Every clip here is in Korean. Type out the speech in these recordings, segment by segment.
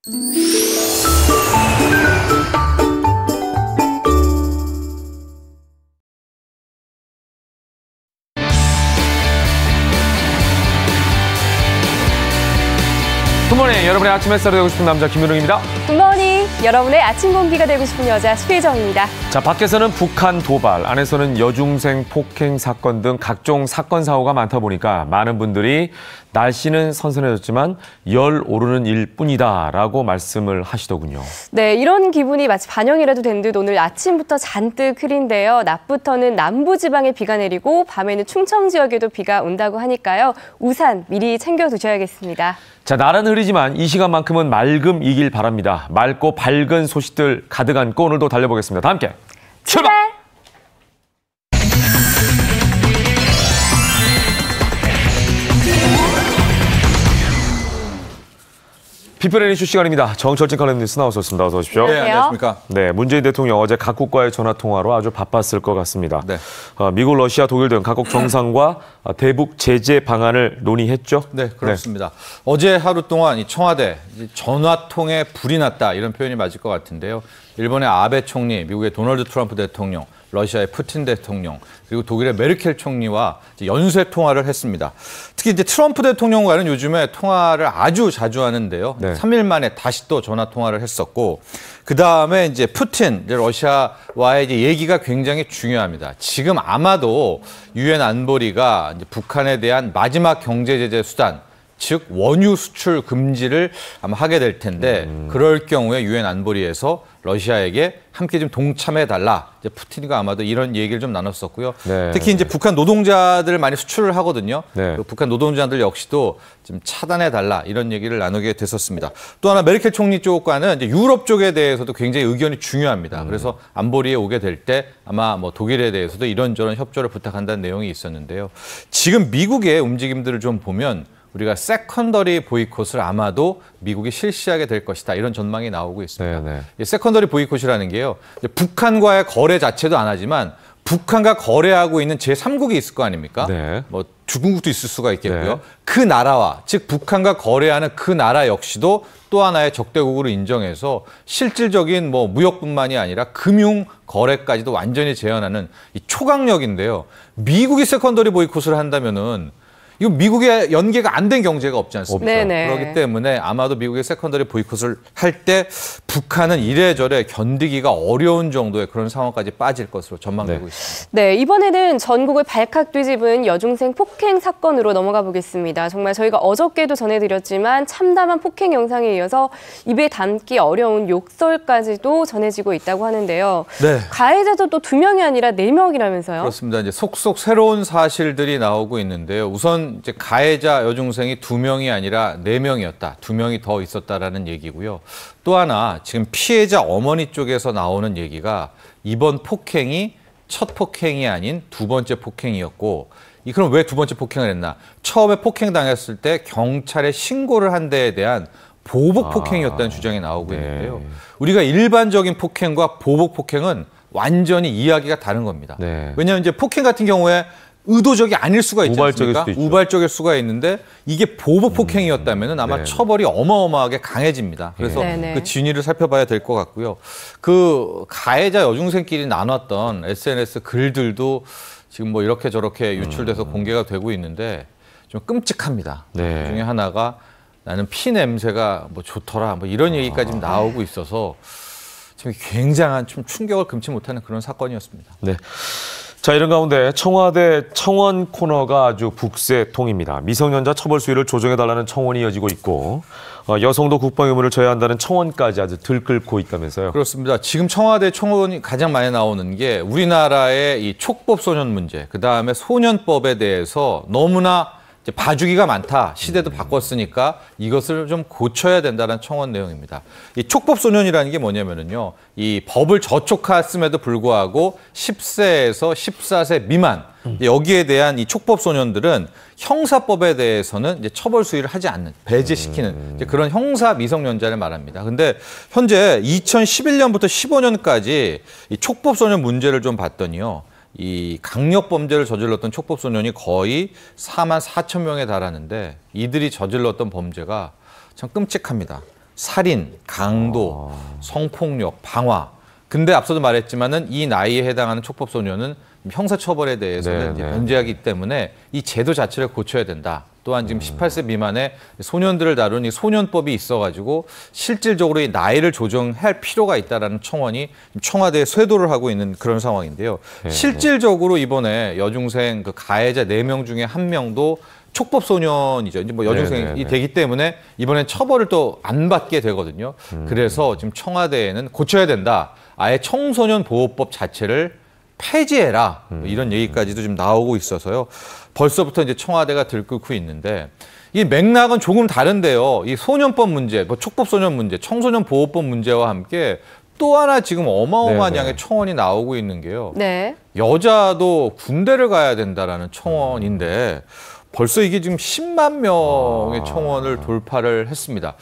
굿모닝, 여러분의 아침 햇살이 되고 싶은 남자 김윤웅입니다. 굿모닝, 여러분의 아침 공기가 되고 싶은 여자 수혜정입니다. 자, 밖에서는 북한 도발, 안에서는 여중생 폭행 사건 등 각종 사건 사고가 많다 보니까 많은 분들이 날씨는 선선해졌지만 열 오르는 일뿐이다라고 말씀을 하시더군요. 네, 이런 기분이 마치 반영이라도 된 듯 오늘 아침부터 잔뜩 흐린데요. 낮부터는 남부지방에 비가 내리고 밤에는 충청 지역에도 비가 온다고 하니까요. 우산 미리 챙겨두셔야겠습니다. 자, 날은 흐리지만 이 시간만큼은 맑음이길 바랍니다. 맑고 밝은 소식들 가득 안고 오늘도 달려보겠습니다. 다 함께 출발! 피플앤 이슈 시간입니다. 정철진 칼럼니스트 나오셨습니다. 어서 오십시오. 네, 안녕하십니까. 네, 문재인 대통령 어제 각국과의 전화통화로 아주 바빴을 것 같습니다. 네. 미국, 러시아, 독일 등 각국 정상과 대북 제재 방안을 논의했죠? 네, 그렇습니다. 네. 어제 하루 동안 이 청와대 전화통에 불이 났다 이런 표현이 맞을 것 같은데요. 일본의 아베 총리, 미국의 도널드 트럼프 대통령, 러시아의 푸틴 대통령, 그리고 독일의 메르켈 총리와 연쇄 통화를 했습니다. 특히 이제 트럼프 대통령과는 요즘에 통화를 아주 자주 하는데요. 네. 3일 만에 다시 또 전화 통화를 했었고, 그 다음에 이제 푸틴, 러시아와의 이제 얘기가 굉장히 중요합니다. 지금 아마도 유엔 안보리가 이제 북한에 대한 마지막 경제 제재 수단, 즉 원유 수출 금지를 아마 하게 될 텐데 그럴 경우에 유엔 안보리에서 러시아에게 함께 좀 동참해달라. 이제 푸틴과 아마도 이런 얘기를 좀 나눴었고요. 네. 특히 이제 북한 노동자들을 많이 수출을 하거든요. 네. 그 북한 노동자들 역시도 좀 차단해달라 이런 얘기를 나누게 됐었습니다. 또 하나 메르켈 총리 쪽과는 이제 유럽 쪽에 대해서도 굉장히 의견이 중요합니다. 그래서 안보리에 오게 될 때 아마 뭐 독일에 대해서도 이런저런 협조를 부탁한다는 내용이 있었는데요. 지금 미국의 움직임들을 좀 보면 우리가 세컨더리 보이콧을 아마도 미국이 실시하게 될 것이다. 이런 전망이 나오고 있습니다. 네네. 세컨더리 보이콧이라는 게요. 북한과의 거래 자체도 안 하지만 북한과 거래하고 있는 제3국이 있을 거 아닙니까? 네. 뭐 중국도 있을 수가 있겠고요. 네. 그 나라와 즉 북한과 거래하는 그 나라 역시도 또 하나의 적대국으로 인정해서 실질적인 뭐 무역뿐만이 아니라 금융 거래까지도 완전히 제한하는 이 초강력인데요. 미국이 세컨더리 보이콧을 한다면은 이거 미국의 연계가 안 된 경제가 없지 않습니까? 네네. 그렇기 때문에 아마도 미국의 세컨더리 보이콧을 할 때 북한은 이래저래 견디기가 어려운 정도의 그런 상황까지 빠질 것으로 전망되고 있습니다. 네, 이번에는 전국을 발칵 뒤집은 여중생 폭행 사건으로 넘어가 보겠습니다. 정말 저희가 어저께도 전해드렸지만 참담한 폭행 영상에 이어서 입에 담기 어려운 욕설까지도 전해지고 있다고 하는데요. 네. 가해자도 또 2명이 아니라 4명이라면서요? 그렇습니다. 이제 속속 새로운 사실들이 나오고 있는데요. 우선 이제 가해자 여중생이 2명이 아니라 4명이었다. 2명이 더 있었다라는 얘기고요. 또 하나 지금 피해자 어머니 쪽에서 나오는 얘기가 이번 폭행이 첫 폭행이 아닌 2번째 폭행이었고 그럼 왜 2번째 폭행을 했나? 처음에 폭행 당했을 때 경찰에 신고를 한 데에 대한 보복 폭행이었다는 주장이 나오고 있는데요. 우리가 일반적인 폭행과 보복 폭행은 완전히 이야기가 다른 겁니다. 네. 왜냐하면 이제 폭행 같은 경우에 의도적이 아닐 수가 있지 우발적일 않습니까? 수도 있죠. 우발적일 수가 있는데 이게 보복 폭행이었다면 아마 네. 처벌이 어마어마하게 강해집니다. 그래서 네네. 그 진위를 살펴봐야 될 것 같고요. 그 가해자 여중생끼리 나눴던 SNS 글들도 지금 뭐 이렇게 저렇게 유출돼서 공개가 되고 있는데 좀 끔찍합니다. 네. 그 중에 하나가 나는 피 냄새가 뭐 좋더라 뭐 이런 얘기까지 나오고 있어서 지금 굉장한 좀 충격을 금치 못하는 그런 사건이었습니다. 네. 자, 이런 가운데 청와대 청원 코너가 아주 북새통입니다. 미성년자 처벌 수위를 조정해달라는 청원이 이어지고 있고 여성도 국방 의무를 져야 한다는 청원까지 아주 들끓고 있다면서요. 그렇습니다. 지금 청와대 청원이 가장 많이 나오는 게 우리나라의 이 촉법 소년 문제, 그다음에 소년법에 대해서 너무나 이제 봐주기가 많다. 시대도 바꿨으니까 이것을 좀 고쳐야 된다는 청원 내용입니다. 이 촉법소년이라는 게 뭐냐면요. 이 법을 저촉했음에도 불구하고 10세에서 14세 미만 여기에 대한 이 촉법소년들은 형사법에 대해서는 이제 처벌 수위를 하지 않는, 배제시키는 이제 그런 형사 미성년자를 말합니다. 근데 현재 2011년부터 15년까지 이 촉법소년 문제를 좀 봤더니요. 이 강력범죄를 저질렀던 촉법소년이 거의 4만 4천 명에 달하는데 이들이 저질렀던 범죄가 참 끔찍합니다. 살인, 강도, 성폭력, 방화. 근데 앞서도 말했지만은 이 나이에 해당하는 촉법소년은 형사처벌에 대해서는 이제 면제하기 때문에 이 제도 자체를 고쳐야 된다. 또한 지금 18세 미만의 소년들을 다룬 이 소년법이 있어가지고 실질적으로 이 나이를 조정할 필요가 있다라는 청원이 청와대에 쇄도를 하고 있는 그런 상황인데요. 실질적으로 이번에 여중생 그 가해자 4명 중에 1명도 촉법소년이죠. 이제 뭐 여중생이 되기 때문에 이번엔 처벌을 또 안 받게 되거든요. 그래서 지금 청와대에는 고쳐야 된다. 아예 청소년 보호법 자체를 폐지해라. 이런 얘기까지도 지금 나오고 있어서요. 벌써부터 이제 청와대가 들끓고 있는데 이 맥락은 조금 다른데요. 이 소년법 문제, 뭐 촉법소년 문제, 청소년 보호법 문제와 함께 또 하나 지금 어마어마한 양의 청원이 나오고 있는 게요. 네. 여자도 군대를 가야 된다라는 청원인데 벌써 이게 지금 10만 명의 청원을 돌파를 했습니다.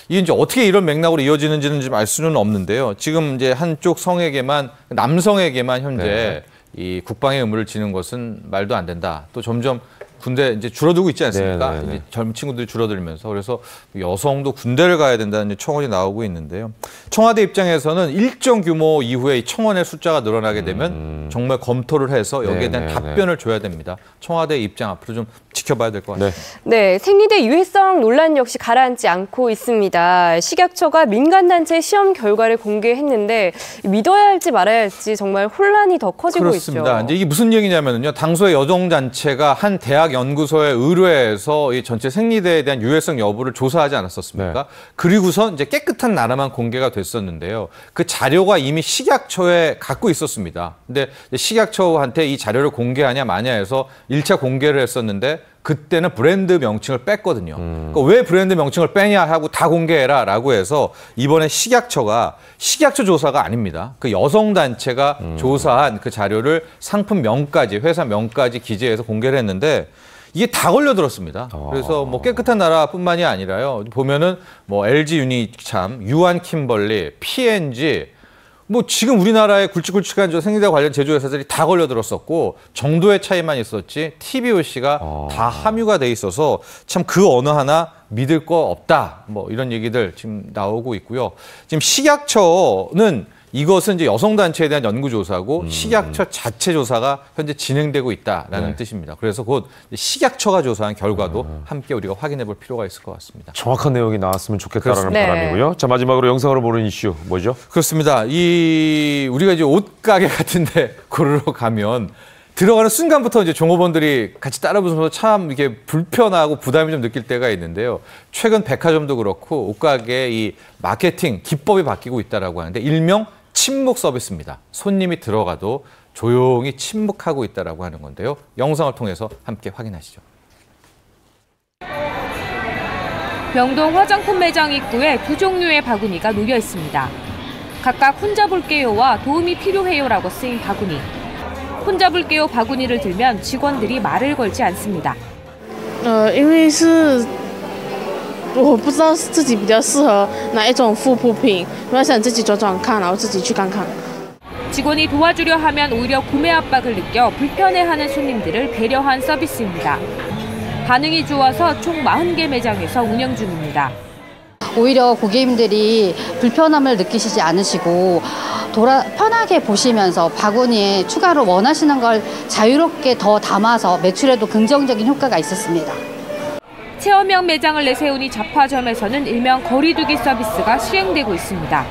이게 이제 어떻게 이런 맥락으로 이어지는지는 좀 알 수는 없는데요. 지금 이제 한쪽 성에게만, 남성에게만 현재 이 국방의 의무를 지는 것은 말도 안 된다. 또 점점 군대 이제 줄어들고 있지 않습니까? 이제 젊은 친구들이 줄어들면서 그래서 여성도 군대를 가야 된다는 청원이 나오고 있는데요. 청와대 입장에서는 일정 규모 이후에 이 청원의 숫자가 늘어나게 되면 정말 검토를 해서 여기에 대한 답변을 줘야 됩니다. 청와대 입장 앞으로 좀 지켜봐야 될 것 같습니다. 네, 생리대 유해성 논란 역시 가라앉지 않고 있습니다. 식약처가 민간단체 시험 결과를 공개했는데 믿어야 할지 말아야 할지 정말 혼란이 더 커지고 그렇습니다. 있죠. 이제 이게 무슨 얘기냐면요. 당소의 여성단체가 한 대학 연구소에 의뢰해서 이 전체 생리대에 대한 유해성 여부를 조사하지 않았었습니까? 그리고서 이제 깨끗한 나라만 공개가 됐었는데요. 그 자료가 이미 식약처에 갖고 있었습니다. 근데 식약처한테 이 자료를 공개하냐 마냐 해서 1차 공개를 했었는데 그때는 브랜드 명칭을 뺐거든요. 그러니까 왜 브랜드 명칭을 빼냐 하고 다 공개해라 라고 해서 이번에 식약처가 식약처 조사가 아닙니다. 그 여성단체가 조사한 그 자료를 상품명까지 회사 명까지 기재해서 공개를 했는데 이게 다 걸려들었습니다. 그래서 뭐 깨끗한 나라뿐만이 아니라요. 보면은 뭐 LG 유니참, 유한 킴벌리, P&G 뭐 지금 우리나라의 굵직굵직한 저 생리대 관련 제조회사들이 다 걸려들었었고 정도의 차이만 있었지 TBOC가 다 함유가 돼 있어서 참 그 어느 하나 믿을 거 없다. 뭐 이런 얘기들 지금 나오고 있고요. 지금 식약처는 이것은 이제 여성단체에 대한 연구조사고 식약처 자체 조사가 현재 진행되고 있다라는 뜻입니다. 그래서 곧 식약처가 조사한 결과도 함께 우리가 확인해 볼 필요가 있을 것 같습니다. 정확한 내용이 나왔으면 좋겠다라는 네. 바람이고요. 자, 마지막으로 영상으로 보는 이슈 뭐죠? 그렇습니다. 우리가 이제 옷가게 같은데 고르러 가면 들어가는 순간부터 이제 종업원들이 같이 따라붙으면서 참 이게 불편하고 부담이 좀 느낄 때가 있는데요. 최근 백화점도 그렇고 옷가게의 이 마케팅 기법이 바뀌고 있다라고 하는데 일명 침묵 서비스입니다. 손님이 들어가도 조용히 침묵하고 있다라고 하는 건데요. 영상을 통해서 함께 확인하시죠. 명동 화장품 매장 입구에 두 종류의 바구니가 놓여 있습니다. 각각 혼자 볼게요와 도움이 필요해요라고 쓰인 바구니. 혼자 볼게요 바구니를 들면 직원들이 말을 걸지 않습니다. 因为是我不知道自己比较适合哪一种护肤品，我想自己找找看，然后自己去看看。 직원이 도와주려 하면 오히려 구매 압박을 느껴 불편해하는 손님들을 배려한 서비스입니다. 반응이 좋아서 총 40개 매장에서 운영 중입니다. 오히려 고객님들이 불편함을 느끼시지 않으시고 편하게 보시면서 바구니에 추가로 원하시는 걸 자유롭게 더 담아서 매출에도 긍정적인 효과가 있었습니다. 체험형 매장을 내세우니 잡화점에서는 일명 거리두기 서비스가 시행되고 있습니다.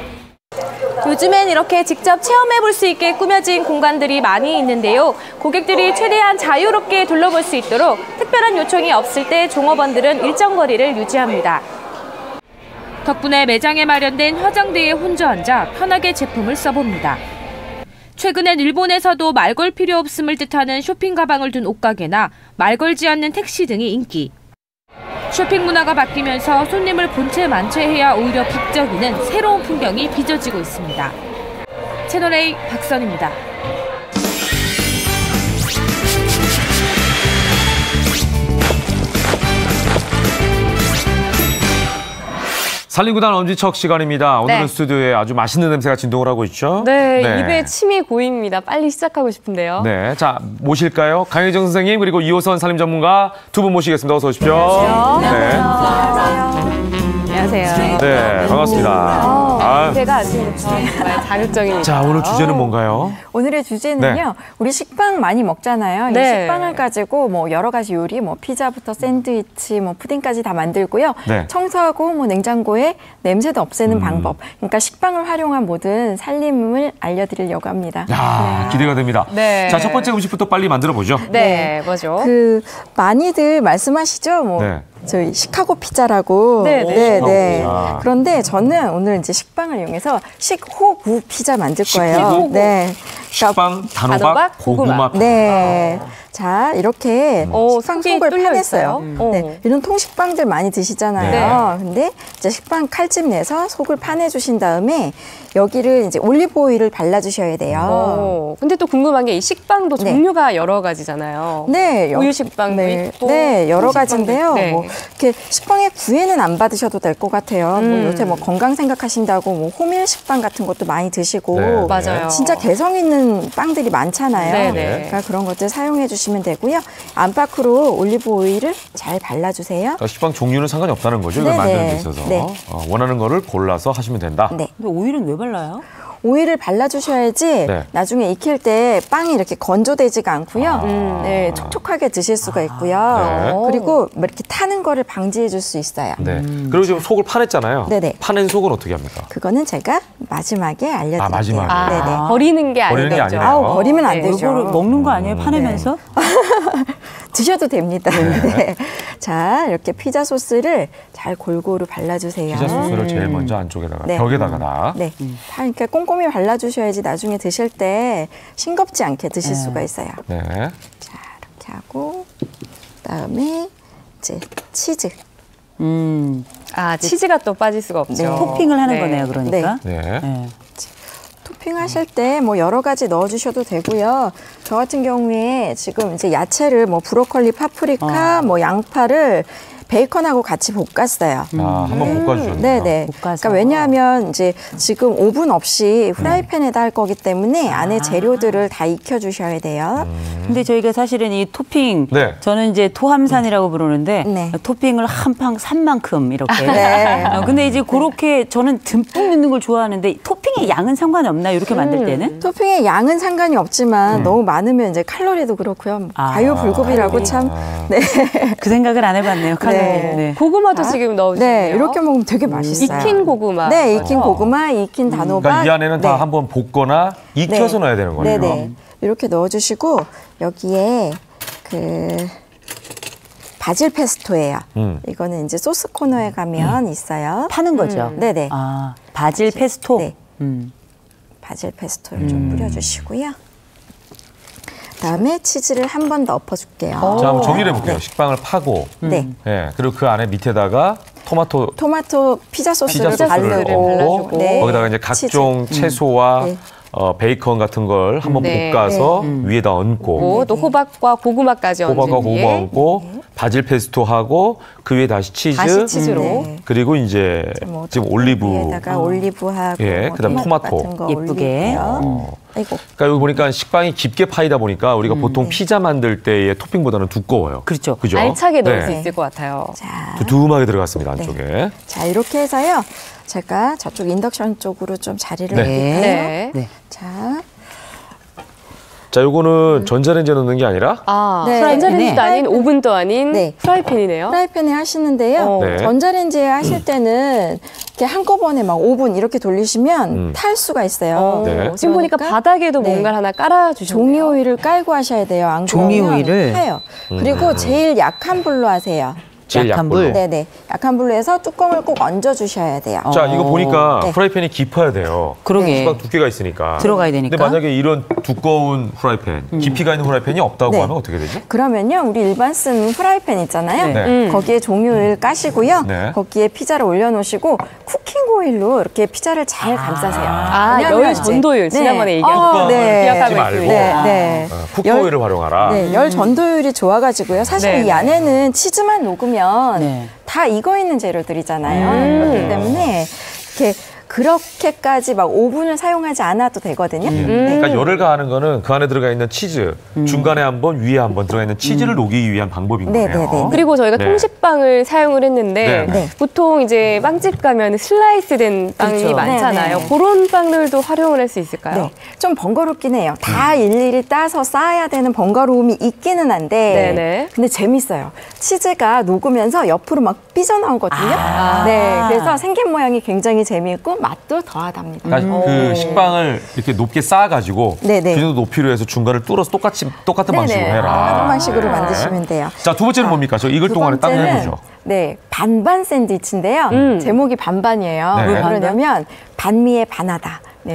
요즘엔 이렇게 직접 체험해볼 수 있게 꾸며진 공간들이 많이 있는데요. 고객들이 최대한 자유롭게 둘러볼 수 있도록 특별한 요청이 없을 때 종업원들은 일정 거리를 유지합니다. 덕분에 매장에 마련된 화장대에 혼자 앉아 편하게 제품을 써봅니다. 최근엔 일본에서도 말 걸 필요 없음을 뜻하는 쇼핑 가방을 둔 옷가게나 말 걸지 않는 택시 등이 인기. 쇼핑 문화가 바뀌면서 손님을 본체 만체해야 오히려 북적이는 새로운 풍경이 빚어지고 있습니다. 채널A 박선입니다. 살림구단 엄지척 시간입니다. 오늘은 네. 스튜디오에 아주 맛있는 냄새가 진동을 하고 있죠? 네, 입에 침이 고입니다. 빨리 시작하고 싶은데요. 네, 자 모실까요? 강혜정 선생님 그리고 이호선 살림 전문가 두 분 모시겠습니다. 어서 오십시오. 안녕하세요. 네. 안녕하세요. 네, 반갑습니다. 제가 아침부터 정말 자극적입니다. 자, 오늘 주제는 뭔가요? 오늘의 주제는요. 네. 우리 식빵 많이 먹잖아요. 네. 이 식빵을 가지고 뭐 여러 가지 요리, 뭐 피자부터 샌드위치, 뭐 푸딩까지 다 만들고요. 네. 청소하고 뭐 냉장고에 냄새도 없애는 방법. 그러니까 식빵을 활용한 모든 살림을 알려드리려고 합니다. 야, 기대가 됩니다. 네. 자, 첫 번째 음식부터 빨리 만들어 보죠. 네, 뭐죠? 많이들 말씀하시죠. 뭐 네. 저희 시카고 피자라고. 네. 시카고 피자. 그런데 저는 오늘 이제 식빵을 이용해서 식호구 피자 만들 거예요. 식호구. 네. 식빵, 단호박, 고구마. 네. 자, 이렇게 식빵 속이 속을 뚫려 파냈어요. 있어요. 네. 이런 통식빵들 많이 드시잖아요. 근데 이제 식빵 칼집 내서 속을 파내주신 다음에 여기를 이제 올리브 오일을 발라주셔야 돼요. 근데 또 궁금한 게 이 식빵도 네. 종류가 여러 가지잖아요. 네, 우유 식빵도 있고. 네, 여러 가지인데요. 네. 뭐 이렇게 식빵에 구애는 안 받으셔도 될 것 같아요. 뭐 요새 뭐 건강 생각하신다고 뭐 호밀 식빵 같은 것도 많이 드시고, 네. 맞아요. 진짜 개성 있는 빵들이 많잖아요. 네네. 그러니까 그런 것들 사용해 주시면 되고요. 안팎으로 올리브 오일을 잘 발라주세요. 그러니까 식빵 종류는 상관이 없다는 거죠. 이걸 네네. 만드는 데 있어서. 네. 원하는 거를 골라서 하시면 된다. 네. 근데 오일은 왜 발라요? 오일을 발라주셔야지 네. 나중에 익힐 때 빵이 이렇게 건조되지가 않고요. 네, 촉촉하게 드실 수가 있고요. 네. 그리고 뭐 이렇게 타는 거를 방지해 줄 수 있어요. 네. 그리고 지금 속을 파냈잖아요. 네네. 파낸 속은 어떻게 합니까? 그거는 제가 마지막에 알려드릴게요. 마지막에. 네네. 버리는 게 버리는 게 아니죠. 아니네요. 아우, 버리면 안 네. 되죠. 이거를 먹는 거 아니에요? 파내면서? 드셔도 됩니다. 네. 자, 이렇게 피자 소스를 잘 골고루 발라주세요. 피자 소스를 제일 먼저 안쪽에다가 네. 벽에다가 다. 네, 다 이렇게 꼼꼼히 발라주셔야지 나중에 드실 때 싱겁지 않게 드실 수가 있어요. 네. 자, 이렇게 하고 그다음에 이제 치즈. 치즈가 또 빠질 수가 없죠. 네. 토핑을 하는 네. 거네요, 그러니까. 네. 네. 토핑하실 때 뭐 여러 가지 넣어주셔도 되고요. 저 같은 경우에 지금 이제 야채를 뭐 브로콜리, 파프리카, 뭐 양파를 베이컨하고 같이 볶았어요. 한번 볶아주셨네요. 네네. 볶아서. 그러니까 왜냐하면 이제 지금 오븐 없이 프라이팬에다 할 거기 때문에 안에 재료들을 다 익혀주셔야 돼요. 근데 저희가 사실은 이 토핑, 네. 저는 이제 토함산이라고 부르는데 네. 토핑을 한 판 산만큼 이렇게. 네. 근데 이제 그렇게 저는 듬뿍 넣는 걸 좋아하는데 토핑의 양은 상관이 없나요? 이렇게 만들 때는? 토핑의 양은 상관이 없지만 너무 많으면 이제 칼로리도 그렇고요. 과유불급이라고 참. 네. 그 생각을 안 해봤네요, 칼로리. 네. 네. 고구마도 지금 넣어주세요. 네, 이렇게 먹으면 되게 맛있어요. 익힌 고구마. 네, 익힌 고구마, 익힌 단호박. 그러니까 이 안에는 다 네. 한번 볶거나 익혀서 넣어야 되는 거네요. 네네. 이렇게 넣어주시고 여기에 그 바질 페스토예요. 이거는 이제 소스 코너에 가면 있어요. 파는 거죠? 네네. 아, 바질 페스토? 네. 바질 페스토를 좀 뿌려주시고요. 그다음에 치즈를 한 번 더 엎어줄게요. 자, 한번 정리를 해볼게요. 식빵을 파고, 네. 예, 그리고 그 안에 밑에다가 토마토 피자 소스를 소스를 바르고 얹고, 네. 거기다가 이제 각종 채소와 네. 베이컨 같은 걸 한번 네. 볶아서 위에다 얹고, 또 호박과 고구마까지 얹은 호박과 고구마 뒤에 얹고, 바질 페스토하고 그 위에 다시 치즈, 다시 치즈로. 네. 그리고 이제 뭐 지금 올리브, 위에다가 올리브하고 예, 그다음에 토마토. 같은 거 예쁘게. 올리고요. 아이고. 그러니까 여기 보니까 식빵이 깊게 파이다 보니까 우리가 보통 피자 만들 때의 토핑보다는 두꺼워요. 그렇죠. 그죠? 알차게 넣을 수 네. 있을 것 같아요. 자, 두툼하게 들어갔습니다, 안쪽에. 자, 이렇게 해서요. 제가 저쪽 인덕션 쪽으로 좀 자리를 네. 옮길까요? 네. 네. 자, 자, 요거는 전자레인지에 넣는 게 아니라 네. 전자레인지도 아닌 오븐도 아닌 네. 프라이팬이네요. 프라이팬에 하시는데요. 네. 전자레인지에 하실 때는 이렇게 한꺼번에 막 5분 이렇게 돌리시면 탈 수가 있어요. 네. 지금 보니까 그러니까 바닥에도 네. 뭔가를 하나 깔아주셨네요. 종이 오일을 깔고 하셔야 돼요. 안 종이 그러면 오일을? 타요. 그리고 제일 약한 불로 하세요. 제일 약한 약불로. 불. 네네. 약한 불로 해서 뚜껑을 꼭 얹어주셔야 돼요. 자, 이거 보니까 네. 프라이팬이 깊어야 돼요. 그러게. 수박 두께가 있으니까. 들어가야 되니까. 근데 만약에 이런 두꺼운 프라이팬, 깊이가 있는 프라이팬이 없다고 네. 하면 어떻게 되죠? 그러면요, 우리 일반 쓰는 프라이팬 있잖아요. 네. 거기에 종이 오일 까시고요. 네. 거기에 피자를 올려놓으시고 쿠킹 오일로 이렇게 피자를 잘 감싸세요. 왜냐면 열 이제- 전도율 지난번에 얘기한 거 네. 기억하고 하지 말고. 있습니다. 네. 쿠킹오일을 활용하라. 네, 열 전도율이 좋아가지고요. 사실 네. 이 안에는 치즈만 녹으면 네. 다 익어 있는 재료들이잖아요. 그렇기 때문에 이렇게 그렇게까지 막 오븐을 사용하지 않아도 되거든요. 그러니까 열을 가하는 거는 그 안에 들어가 있는 치즈, 중간에 한 번, 위에 한 번 들어가 있는 치즈를 녹이기 위한 방법인 거예요. 네네네. 그리고 저희가 네. 통식빵을 사용을 했는데 네. 보통 이제 빵집 가면 슬라이스된 빵이 그렇죠. 많잖아요. 네네. 그런 빵들도 활용을 할 수 있을까요? 네, 좀 번거롭긴 해요. 다 일일이 따서 쌓아야 되는 번거로움이 있기는 한데 네네. 근데 재밌어요. 치즈가 녹으면서 옆으로 막 삐져나오거든요. 아. 네, 그래서 생긴 모양이 굉장히 재미있고 맛도 더하답니다. 그러니까 그 식빵을 이렇게 높게 쌓아가지고 네네. 그 정도 높이로 해서 중간을 뚫어서 똑같은 네네. 방식으로 해라. 똑같은 방식으로 네. 만드시면 돼요. 자, 두 번째는 뭡니까? 저 익을 두 동안에 딴 거 번째는 해보죠. 네, 반반 샌드위치인데요. 제목이 반반이에요. 네. 왜 그러냐면 반미의 반하다. 네.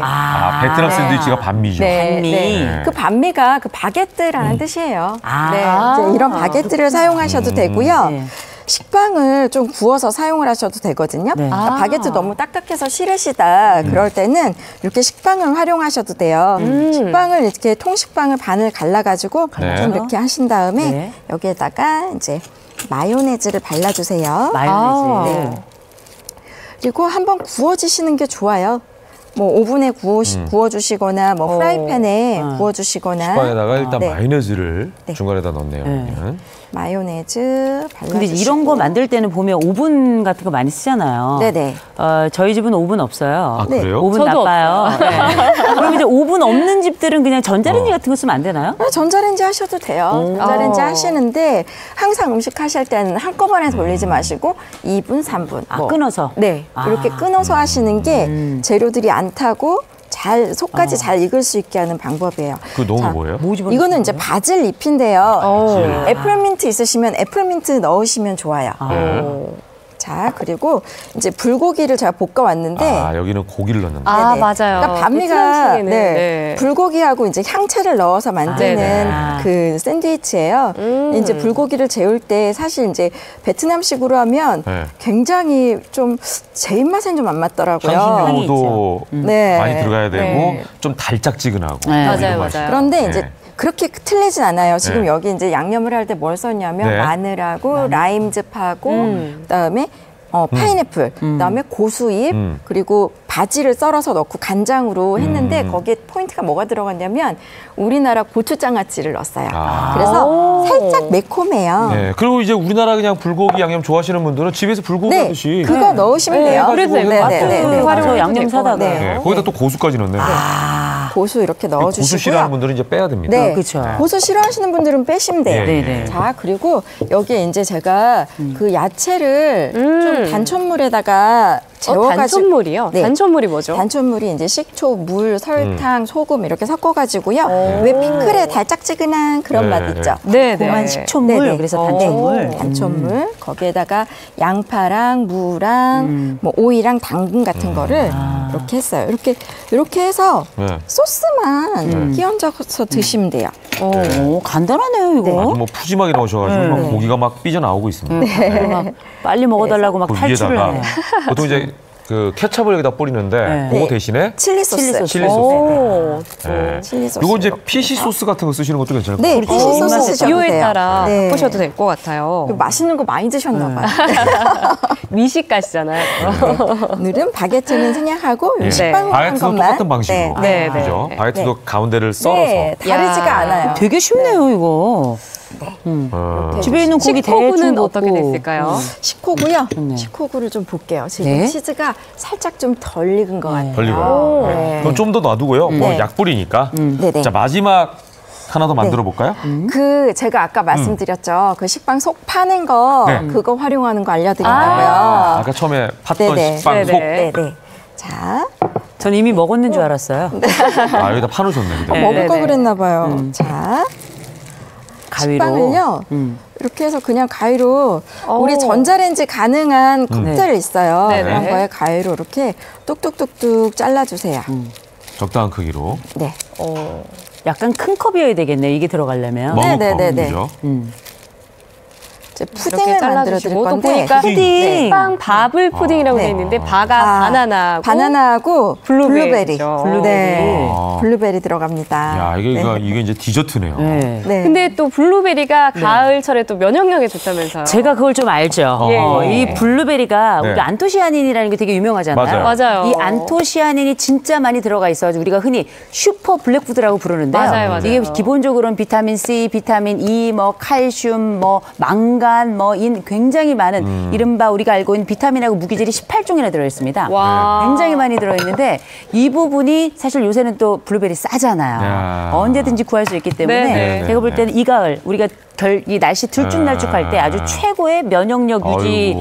베트남 샌드위치가 반미죠. 네, 반미. 네. 그 반미가 그 바게트라는 뜻이에요. 아. 네, 이제 이런 바게트를 사용하셔도 되고요. 네. 식빵을 좀 구워서 사용을 하셔도 되거든요. 네. 그러니까 바게트 너무 딱딱해서 싫으시다. 그럴 때는 이렇게 식빵을 활용하셔도 돼요. 식빵을 이렇게 통식빵을 반을 갈라가지고 네. 좀 이렇게 하신 다음에 네. 여기에다가 이제 마요네즈를 발라주세요. 마요네즈. 그리고 한번 구워주시는 게 좋아요. 뭐 오븐에 구워주시거나 뭐 프라이팬에 구워주시거나 식빵에다가 일단 네. 마요네즈를 네. 중간에다 넣네요. 네. 마요네즈 발라주시고 근데 이런 거 만들 때는 보면 오븐 같은 거 많이 쓰잖아요. 네네. 저희 집은 오븐 없어요. 아, 그래요? 오븐 저도 나빠요. 네. 그럼 이제 오븐 없는 집들은 그냥 전자레인지 같은 거 쓰면 안 되나요? 전자레인지 하셔도 돼요. 전자레인지 하시는데 항상 음식 하실 때는 한꺼번에 돌리지 마시고 2분, 3분. 끊어서. 네, 이렇게 끊어서 하시는 게 재료들이 안 타고 잘 속까지 잘 익을 수 있게 하는 방법이에요. 그 너무 뭐예요? 이거는 이제 바질 잎인데요. 애플민트 있으시면 애플민트 넣으시면 좋아요. 자, 그리고 이제 불고기를 제가 볶아 왔는데 아, 여기는 고기를 넣는 거. 아, 네네. 맞아요. 그러니까 베트남 반미가 식에는, 네. 불고기하고 이제 향채를 넣어서 만드는 네네. 그 샌드위치예요. 이제 불고기를 재울 때 사실 이제 베트남식으로 하면 네. 굉장히 좀 제 입맛엔 좀 안 맞더라고요. 향신료도 네. 많이 들어가야 되고 네. 좀 달짝지근하고. 네. 이런 맞아요, 맛이. 맞아요. 그런데 네. 이제 그렇게 틀리진 않아요. 지금 네. 여기 이제 양념을 할 때 뭘 썼냐면 네. 마늘하고 라임즙하고 그다음에 파인애플, 그다음에 고수잎, 그리고 바지를 썰어서 넣고 간장으로 했는데 거기에 포인트가 뭐가 들어갔냐면 우리나라 고추장아찌를 넣었어요. 아. 그래서 살짝 매콤해요. 네. 그리고 이제 우리나라 그냥 불고기 양념 좋아하시는 분들은 집에서 불고기 네, 하듯이 그거 넣으시면 돼요. 그래도 네, 마트 네. 가서 양념 사다가. 네. 거기다 또 고수까지 넣네요. 고수 이렇게 고수 넣어주시고요. 싫어하는 분들은 이제 빼야 됩니다. 네, 그쵸. 고수 싫어하시는 분들은 빼시면 돼요. 네, 네. 자, 그리고 여기에 이제 제가 그 야채를 좀 단촛물에다가 재워가지고 단촛물이요? 네. 단촛물이 뭐죠? 단촛물이 이제 식초, 물, 설탕, 소금 이렇게 섞어가지고요. 왜 피클에 달짝지근한 그런 네, 맛 있죠? 네, 고만 네. 식초물. 네네. 그래서 단촛물. 단촛물. 거기에다가 양파랑 무랑 뭐 오이랑 당근 같은 거를 이렇게 했어요. 이렇게 해서 네. 소스만 끼얹어서 드시면 돼요. 오, 간단하네요, 이거. 아주 뭐 푸짐하게 넣으셔가지고 막 고기가 막 삐져나오고 있습니다. 네. 막 빨리 먹어달라고 막 그 탈출을 위에다가 하네. 보통 이제 그 케찹을 여기다 뿌리는데 네. 그거 네. 대신에 칠리 소스. 칠리 소스. 오. 네. 칠리 소스. 요거 이제 이렇게 피시 해서. 소스 같은 거 쓰시는 것도 괜찮을 것 네, 같아요. 피시 소스 입맛에 쓰셔도 비율에 돼요. 따라 네. 바꾸셔도 될 것 같아요. 맛있는 거 많이 드셨나 봐요. 미식가시잖아요. 오늘은 바게트는 생략하고 네. 식빵 한 바게트도 것만. 똑같은 방식으로. 네. 네, 네. 그죠? 네. 바게트도 가운데를 썰어서. 네, 다르지가 야. 않아요. 되게 쉽네요, 이거. 집에 있는 고기 대충 식호구는 볶고. 어떻게 됐을까요? 식호구요. 네. 식호구를 좀 볼게요. 지금 네. 치즈가 살짝 좀 덜 익은 것 같아요. 걸리고요. 네. 네. 그럼 좀 더 놔두고요. 뭐 네. 약불이니까. 네네. 자, 마지막 하나 더 만들어 볼까요? 그 제가 아까 말씀드렸죠. 그 식빵 속 파는 거 네. 그거 활용하는 거 알려드린다고요. 아까 처음에 팠던 네네. 식빵 속. 네네. 네네. 자, 전 이미 먹었는 줄 알았어요. 아, 여기다 파놓으셨네. 그죠? 네. 먹을 거 그랬나 봐요. 자, 가위로. 식빵을요. 이렇게 해서 그냥 가위로 우리 전자레인지 가능한 컵들 있어요. 네네. 그런 거에 가위로 이렇게 뚝뚝뚝뚝 잘라주세요. 적당한 크기로. 네. 약간 큰 컵이어야 되겠네, 이게 들어가려면. 머그컵. 네네네네. 그죠? 이제 푸딩을 만들어 드릴 건데. 또 보니까 푸딩. 빵 바블 푸딩이라고 되어 있는데 바가 바나나하고 블루베리. 네. 아. 블루베리 들어갑니다. 야, 이게 이제 디저트네요. 네. 네. 근데 또 블루베리가 가을철에 또 면역력에 좋다면서요. 제가 그걸 좀 알죠. 이 블루베리가 네. 우리가 안토시아닌이라는 게 되게 유명하잖아요. 맞아요. 이 안토시아닌이 진짜 많이 들어가 있어가지고 우리가 흔히 슈퍼 블랙푸드라고 부르는데요. 맞아요. 이게 기본적으로는 비타민 C, 비타민 E, 뭐 칼슘, 뭐 망간, 뭐 인 굉장히 많은 이른바 우리가 알고 있는 비타민하고 무기질이 18종이나 들어있습니다. 와. 굉장히 많이 들어있는데 이 부분이 사실 요새는 또 블루베리 싸잖아요. 야. 언제든지 구할 수 있기 때문에 네. 제가 볼 때는 이 가을 우리가 이 날씨 들쭉날쭉할 때 아주 최고의 면역력 유지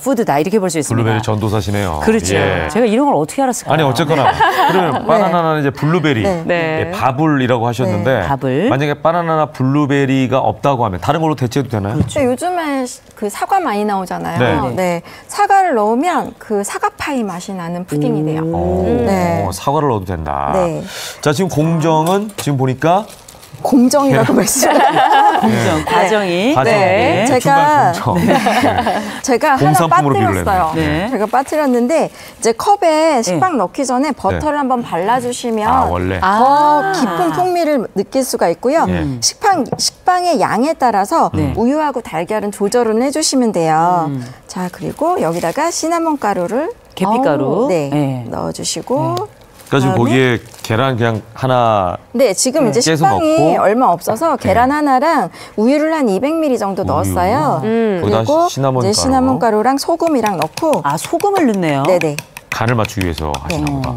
푸드다 이렇게 볼 수 있습니다. 블루베리 전도사시네요. 그렇죠. 예. 제가 이런 걸 어떻게 알았을까요? 아니 어쨌거나 그러면 바나나는 이제 블루베리, 네. 예, 바블이라고 하셨는데 바블. 만약에 바나나나 블루베리가 없다고 하면 다른 걸로 대체해도 되나요? 근데 요즘에 그 사과 많이 나오잖아요. 네. 네. 사과를 넣으면 그 사과 파이 맛이 나는 푸딩이 돼요. 네. 사과를 넣어도 된다. 네. 자, 지금 공정은 지금 보니까 공정이라고 말씀하셨어요. 공정, 과정이. 과정, 네. 예, 제가 중간 공정. 제가 하나 공산품으로 비유를 빠뜨렸어요. 네. 제가 빠뜨렸는데 이제 컵에 식빵 넣기 전에 버터를 한번 발라주시면 아, 원래. 더 깊은 풍미를 느낄 수가 있고요. 식빵의 양에 따라서 우유하고 달걀은 조절을 해주시면 돼요. 자, 그리고 여기다가 시나몬 가루를 계피가루. 넣어주시고. 그러니까 지금 거기에 계란 그냥 하나. 네, 지금 이제 깨서 식빵이 넣고. 얼마 없어서 계란 하나랑 우유를 한 200ml 정도 넣었어요. 거기다 그리고 시나몬 이제 가루. 시나몬 가루랑 소금이랑 넣고. 아, 소금을 넣네요. 네네. 간을 맞추기 위해서 하시나 보다.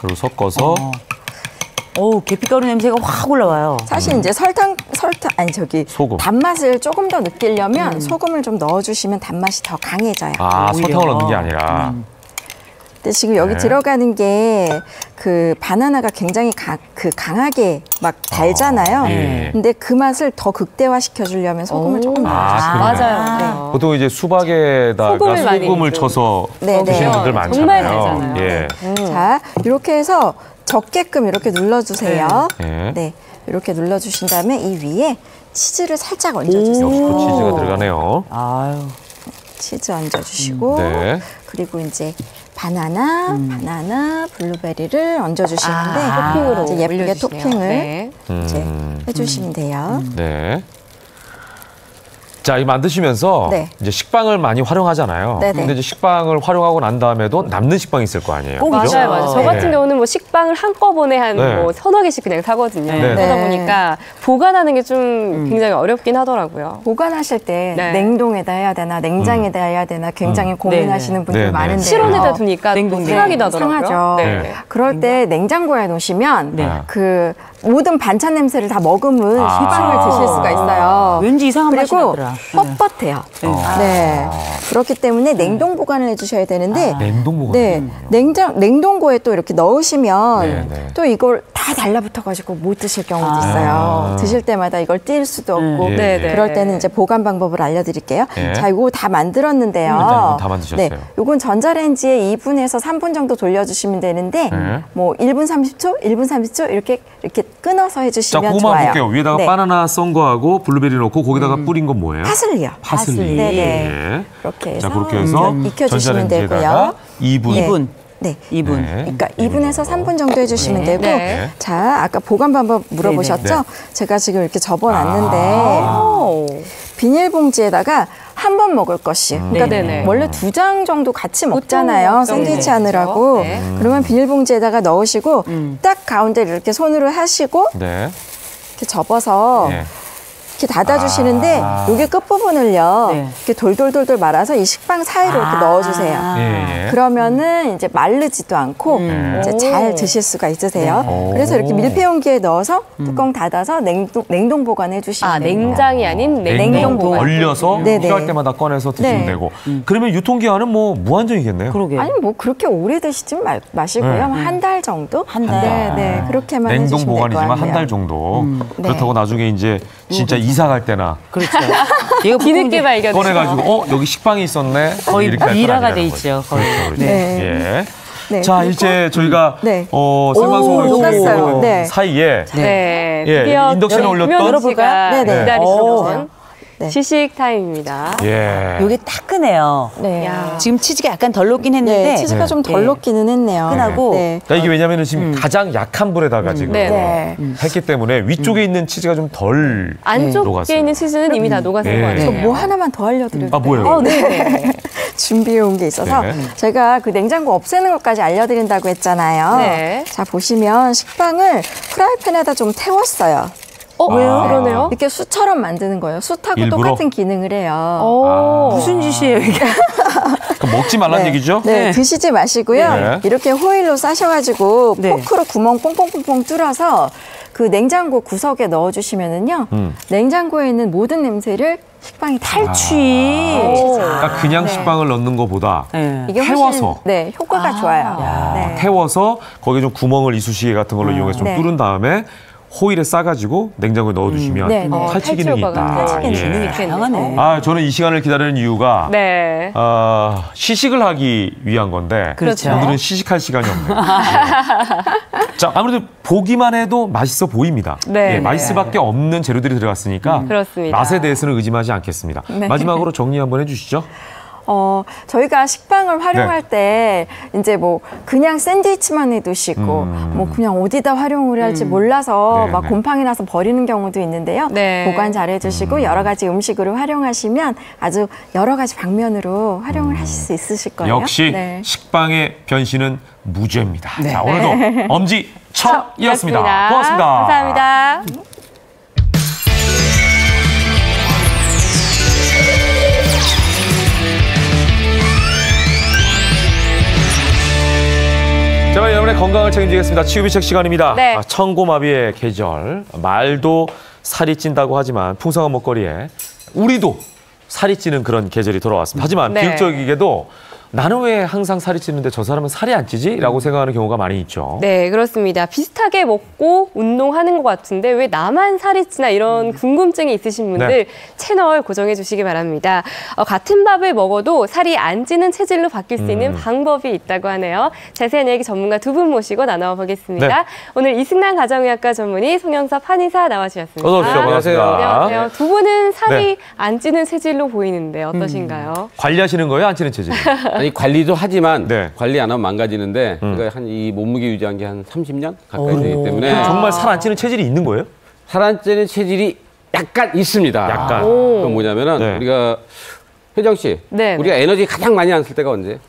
그리고 섞어서 어우, 계피가루 냄새가 확 올라와요. 사실 이제 설탕 아니 소금. 단맛을 조금 더 느끼려면 소금을 좀 넣어주시면 단맛이 더 강해져요. 아, 설탕을 넣는 게 아니라. 근데 지금 여기 들어가는 게 그 바나나가 굉장히 강하게 막 달잖아요. 예. 근데 그 맛을 더 극대화시켜 주려면 소금을 조금 넣어주세요. 맞아요. 보통 이제 수박에다가 소금을 많이 소금을 넣죠. 쳐서 네, 드시는 네. 분들 많잖아요. 정말 달잖아요. 예. 자, 이렇게 해서 적게끔 이렇게 눌러주세요. 네. 네, 이렇게 눌러주신 다음에 이 위에 치즈를 살짝 얹어주세요. 역시 또 치즈가 들어가네요. 아유. 치즈 얹어주시고 네. 그리고 이제 바나나, 블루베리를 얹어주시는데 토핑으로 이제 예쁘게 올려주시네요. 토핑을 네. 이제 해주시면 돼요. 네. 자, 이 만드시면서 네. 이제 식빵을 많이 활용하잖아요. 네네. 근데 이제 식빵을 활용하고 난 다음에도 남는 식빵이 있을 거 아니에요. 꼭 그죠? 맞아요. 저 같은 네. 경우는 뭐 식빵을 한꺼번에 한 네. 뭐 서너 개씩 그냥 사거든요. 네. 그러다 네. 보니까 보관하는 게 좀 굉장히 어렵긴 하더라고요. 보관하실 때 네. 냉동에다 해야 되나 냉장에다 해야 되나 굉장히 고민하시는 분들 네네. 많은데 실온에다 두니까 생각이 나더라고요. 상하죠. 네. 그럴 때 냉장고에 놓으시면 그 모든 반찬 냄새를 다 머금은 식빵을 드실 수가 있어요. 왠지 이상한 맛이 그리고 나더라. 뻣뻣해요. 네. 그렇기 때문에 냉동 보관을 해주셔야 되는데 냉동 보관. 네, 냉동고에 또 이렇게 넣으시면 네. 또 이걸 다 달라붙어가지고 못 드실 경우도 있어요. 드실 때마다 이걸 띨 수도 없고 네, 네. 그럴 때는 이제 보관 방법을 알려드릴게요. 네. 자, 이거 다 만들었는데요. 일단 이건 다 만드셨어요. 네, 이건 전자레인지에 2분에서 3분 정도 돌려주시면 되는데 뭐 1분 30초, 1분 30초 이렇게 끊어서 자, 해주시면 그거만 좋아요. 볼게요. 위에다가 네. 바나나 썬 거하고 블루베리 넣고 거기다가 뿌린 건 뭐예요? 파슬리요. 파슬리. 네네. 예. 그렇게 해서 자, 그렇게 해서 익혀주시면 전자레인지에다가 되고요. 2분. 네. 2분. 네. 2분. 네. 그러니까 2분에서 3분 정도 해주시면 되고 네. 자, 아까 보관 방법 물어보셨죠? 네. 제가 지금 이렇게 접어놨는데 비닐봉지에다가 한 번 먹을 것이 그러니까 네네. 원래 2장 정도 같이 먹잖아요. 먹죠. 샌드위치 네. 하느라고 네. 그러면 비닐봉지에다가 넣으시고 딱 가운데를 이렇게 손으로 하시고 네. 이렇게 접어서 네. 이렇게 닫아주시는데 여기 끝부분을요 네. 이렇게 돌돌돌돌 말아서 이 식빵 사이로 이렇게 넣어주세요. 예, 예. 그러면은 이제 마르지도 않고 이제 잘 드실 수가 있으세요. 네. 그래서 이렇게 밀폐용기에 넣어서 뚜껑 닫아서 냉동 보관해 주시면 돼요. 냉장이 아닌 냉동 보관. 얼려서 네네. 필요할 때마다 꺼내서 드시면 네. 되고. 그러면 유통기한은 뭐 무한정이겠네요. 그러게. 아니 뭐 그렇게 오래 드시지 마시고요. 네. 한 달 정도? 한 달. 네, 네. 그렇게만 냉동 해주시면 될 것 보관이지만 같아요. 한 달 정도. 네. 그렇다고 나중에 이제 진짜 이사 갈 때나 그렇죠. 이거 뒤늦게 발견. 꺼내가지고 여기 식빵이 있었네. 거의 이렇게 할 미라가 건 돼 아니라는 있죠. 거죠. 거의. 그렇죠, 그렇죠. 네. 예. 네, 자, 그리고- 이제 저희가 네. 생방송을 녹았어요. 네. 사이에 네. 예, 드디어 인덕션에 올렸던 열어볼까요? 네네. 기다리시던 네. 시식 타임입니다. 예. 요게 따끈해요. 네. 야. 지금 치즈가 약간 덜 녹긴 했는데 네, 치즈가 좀 덜 녹기는 했네요. 따끈하고 네. 그러니까 이게 왜냐면은 지금 가장 약한 불에다가 지금 네. 했기 때문에 위쪽에 있는 치즈가 좀 덜 안쪽에 녹았어요. 있는 치즈는 이미 다 녹았을 네. 것 같아요. 저 뭐 하나만 더 알려드려도 아, 뭐예요? 돼요? 네. 준비해 온 게 있어서 네. 제가 그 냉장고 없애는 것까지 알려드린다고 했잖아요. 네. 자, 보시면 식빵을 프라이팬에다 좀 태웠어요. 왜요? 그러네요. 이렇게 숯처럼 만드는 거예요. 숯하고 일부러? 똑같은 기능을 해요. 오. 무슨 짓이에요 이게? 그럼 먹지 말라는 얘기죠? 네, 드시지 마시고요. 네. 이렇게 호일로 싸셔가지고 네. 포크로 구멍 뽕뽕뽕뽕 뚫어서 그 냉장고 구석에 넣어주시면은요, 냉장고에 있는 모든 냄새를 식빵이 탈취. 그러니까 그냥 식빵을 넣는 것보다 네. 이게 태워서. 네, 효과가 좋아요. 네. 태워서 거기에 좀 구멍을 이쑤시개 같은 걸로 이용해서 좀 네. 뚫은 다음에 호일에 싸가지고 냉장고에 넣어두시면 네, 네. 탈취 기능이 탈취 효과가 있다. 탈취 기능이 예. 다양하네. 아, 저는 이 시간을 기다리는 이유가 네. 시식을 하기 위한 건데 그렇죠. 오늘은 시식할 시간이 없네요. 예. 자, 아무래도 보기만 해도 맛있어 보입니다. 네. 예, 맛있을 수밖에 없는 재료들이 들어갔으니까 그렇습니다. 맛에 대해서는 의심하지 않겠습니다. 마지막으로 정리 한번 해주시죠. 저희가 식빵을 활용할 때 이제 뭐 그냥 샌드위치만 해두시고 뭐 그냥 어디다 활용을 할지 몰라서 네, 막 네. 곰팡이 나서 버리는 경우도 있는데요. 네. 보관 잘 해주시고 여러 가지 음식으로 활용하시면 아주 여러 가지 방면으로 활용을 하실 수 있으실 거예요. 역시 네. 식빵의 변신은 무죄입니다. 자, 오늘도 엄지척이었습니다. 였습니다. 고맙습니다. 감사합니다. 자, 여러분의 건강을 책임지겠습니다. 치유비책 시간입니다. 네. 청고마비의 계절. 말도 살이 찐다고 하지만 풍성한 먹거리에 우리도 살이 찌는 그런 계절이 돌아왔습니다. 하지만 네. 비극적이게도 나는 왜 항상 살이 찌는데 저 사람은 살이 안 찌지? 라고 생각하는 경우가 많이 있죠. 네, 그렇습니다. 비슷하게 먹고 운동하는 것 같은데 왜 나만 살이 찌나 이런 궁금증이 있으신 분들 네. 채널 고정해 주시기 바랍니다. 같은 밥을 먹어도 살이 안 찌는 체질로 바뀔 수 있는 방법이 있다고 하네요. 자세한 얘기 전문가 두 분 모시고 나눠보겠습니다. 네. 오늘 이승남 가정의학과 전문의 송영섭 한의사 나와주셨습니다. 어서 오십시오. 반갑습니다. 안녕하세요. 두 분은 살이 네. 안 찌는 체질로 보이는데 어떠신가요? 관리하시는 거예요? 안 찌는 체질? 아니 관리도 하지만 네. 관리 안 하면 망가지는데 그러니까 한 이 몸무게 유지한 게 한 30년 가까이 되기 때문에 정말 살 안 찌는 체질이 있는 거예요? 살 안 찌는 체질이 약간 있습니다. 약간. 그건 뭐냐면은 네. 우리가 효정 씨, 네, 우리가 에너지 가장 많이 안 쓸 때가 언제?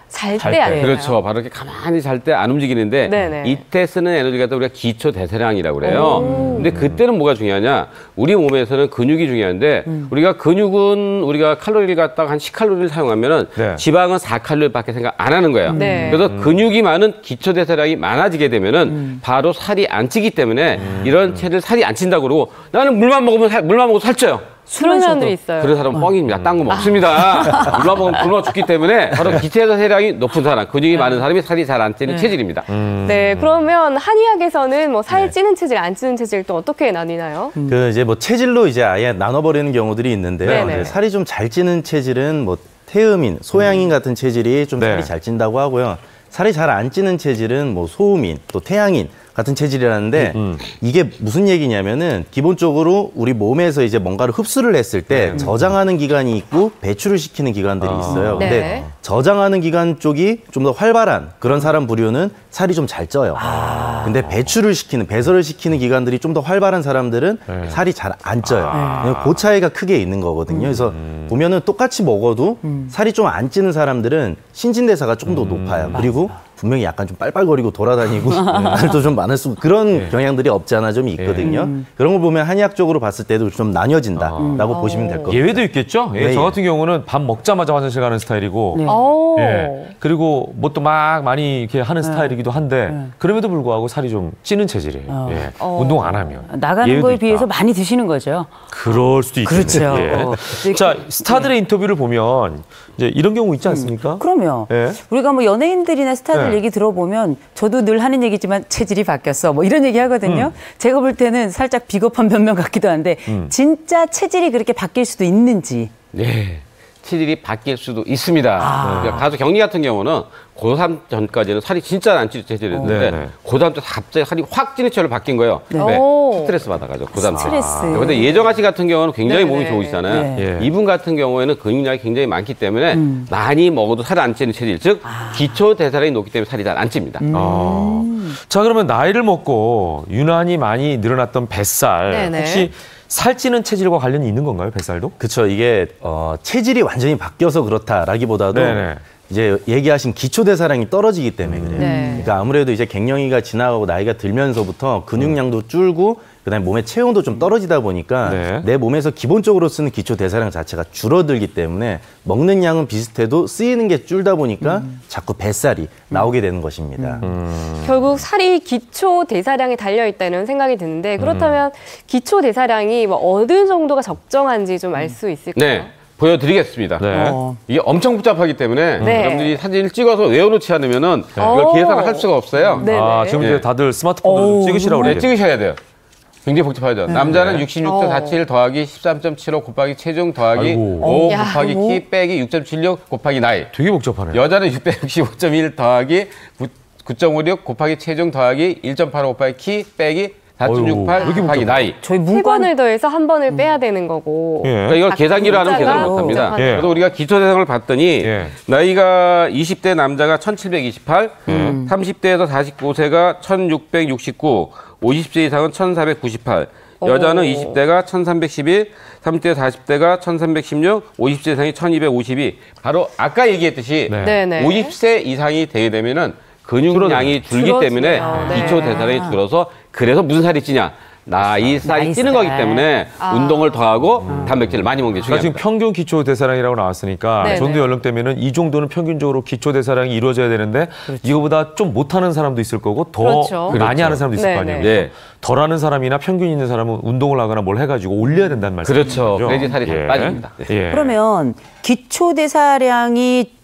잘 잘 때 때. 아니에요? 그렇죠. 바로 이렇게 가만히 잘 때 안 움직이는데 네네. 이때 쓰는 에너지가 또 우리가 기초 대사량이라고 그래요. 근데 그때는 뭐가 중요하냐? 우리 몸에서는 근육이 중요한데 우리가 근육은 우리가 칼로리를 갖다가 한 10칼로리를 사용하면은 네. 지방은 4칼로리밖에 생각 안 하는 거예요. 네. 그래서 근육이 많은 기초 대사량이 많아지게 되면은 바로 살이 안 찌기 때문에 이런 체를 살이 안 찐다고 그러고 나는 물만 먹고 살쪄요. 그런 사람들이 있어요. 그런 사람은 뻥입니다. 딴 거 먹습니다. 물만 먹으면 굶어 죽기 때문에 바로 기체 대사량이 높은 사람, 근육이 많은 사람이 살이 잘 안 찌는 체질입니다. 네, 그러면 한의학에서는 뭐 살 찌는 체질, 안 찌는 체질 또 어떻게 나뉘나요? 그 이제 뭐 체질로 이제 아예 나눠버리는 경우들이 있는데요. 네네. 이제 살이 좀 잘 찌는 체질은 뭐 태음인, 소양인 같은 체질이 좀 네. 살이 잘 찐다고 하고요. 살이 잘 안 찌는 체질은 뭐 소음인, 또 태양인 같은 체질이라는데 이게 무슨 얘기냐면은 기본적으로 우리 몸에서 이제 뭔가를 흡수를 했을 때 저장하는 기관이 있고 배출을 시키는 기관들이 있어요. 네. 근데 저장하는 기관 쪽이 좀 더 활발한 그런 사람 부류는 살이 좀 잘 쪄요. 근데 배출을 시키는, 배설을 시키는 기관들이 좀 더 활발한 사람들은 살이 잘 안 쪄요. 그 차이가 크게 있는 거거든요. 그래서 보면은 똑같이 먹어도 살이 좀 안 찌는 사람들은 신진대사가 좀 더 높아요. 그리고 분명히 약간 좀 빨빨거리고 돌아다니고 말도 좀 많을 수 그런 경향들이 없지 않아 좀 있거든요. 그런 걸 보면 한의학적으로 봤을 때도 좀 나뉘어진다라고 보시면 될 것 같아요. 예외도 있겠죠? 예, 네. 저 같은 경우는 밥 먹자마자 화장실 가는 스타일이고 오. 예. 그리고 뭣도 막 많이 이렇게 하는 스타일이기도 한데 그럼에도 불구하고 살이 좀 찌는 체질이에요. 예. 운동 안 하면. 나가는 예외도 거에 있다. 비해서 많이 드시는 거죠. 그럴 수도 있겠네요. 그렇죠. 예. 자, 스타들의 인터뷰를 보면 이제 이런 경우 있지 않습니까? 그럼요. 예. 우리가 뭐 연예인들이나 스타들 네. 얘기 들어보면 저도 늘 하는 얘기지만 체질이 바뀌었어. 뭐 이런 얘기 하거든요. 제가 볼 때는 살짝 비겁한 변명 같기도 한데 진짜 체질이 그렇게 바뀔 수도 있는지. 네. 체질이 바뀔 수도 있습니다. 그러니까 가수 경리 같은 경우는 고3 전까지는 살이 진짜 안 찌는 체질이었는데 고3 때 갑자기 살이 확 찌는 체질로 바뀐 거예요. 네. 왜? 스트레스 받아가지고 고3 때. 스트레스. 근데 예정아 씨 같은 경우는 굉장히 몸이 좋으시잖아요. 네. 이분 같은 경우에는 근육량이 굉장히 많기 때문에 많이 먹어도 살이 안 찌는 체질, 즉 기초 대사량이 높기 때문에 살이 잘 안 찝니다. 자, 그러면 나이를 먹고 유난히 많이 늘어났던 뱃살 네네. 혹시 살찌는 체질과 관련이 있는 건가요, 뱃살도? 그렇죠. 이게 체질이 완전히 바뀌어서 그렇다라기보다도 네네. 이제 얘기하신 기초 대사량이 떨어지기 때문에 그래요. 네. 그러니까 아무래도 이제 갱년기가 지나가고 나이가 들면서부터 근육량도 줄고 그다음에 몸의 체온도 좀 떨어지다 보니까 네. 내 몸에서 기본적으로 쓰는 기초 대사량 자체가 줄어들기 때문에 먹는 양은 비슷해도 쓰이는 게 줄다 보니까 자꾸 뱃살이 나오게 되는 것입니다. 결국 살이 기초 대사량에 달려 있다는 생각이 드는데 그렇다면 기초 대사량이 뭐 어느 정도가 적정한지 좀 알 수 있을까요? 네. 보여드리겠습니다. 네. 이게 엄청 복잡하기 때문에 네. 여러분들이 사진을 찍어서 외워놓지 않으면은 이걸 계산을 할 수가 없어요. 네. 아, 지금 이제 다들 스마트폰으로 찍으시라고 네, 그래요. 찍으셔야 돼요. 굉장히 복잡하죠. 남자는 66.47 더하기 13.75 곱하기 체중 더하기 아이고. 5 야, 곱하기 키 빼기 6.76 곱하기 나이. 되게 복잡하네요. 여자는 665.1 더하기 9.56 곱하기 체중 더하기 1.85 곱하기 키 빼기 4.68 어이구, 곱하기 나이. 저희 세 문과는 번을 더해서 한 번을 빼야 되는 거고. 예. 그러니까 이걸 계산기로 하는 숫자가 계산을 못합니다. 복잡하네요. 예. 그래서 우리가 기초 대상을 봤더니 예. 나이가 20대 남자가 1728, 30대에서 49세가 1669, 50세 이상은 1498, 여자는 20대가 1311, 30대 40대가 1316, 50세 이상이 1252. 바로 아까 얘기했듯이 네. 네네. 50세 이상이 되게 되면은 근육량이 줄기 줄어들어요. 때문에 네. 기초 대사량이 줄어서 그래서 무슨 살이 찌냐? 나이 살이 나이 찌는 살. 거기 때문에 운동을 더 하고 단백질을 많이 먹는 게 그러니까 지금 중요합니다. 평균 기초 대사량이라고 나왔으니까 네네. 전도 연령 때면은 이 정도는 평균적으로 기초 대사량이 이루어져야 되는데 이거보다 좀 못하는 사람도 있을 거고 더 그렇죠. 많이 하는 사람도 있을 거 네네. 아니에요. 네. 덜 하는 사람이나 평균 있는 사람은 운동을 하거나 뭘 해가지고 올려야 된다는 말씀이죠. 그렇죠. 그래야지 살이 잘 빠집니다. 예. 그러면 기초 대사량이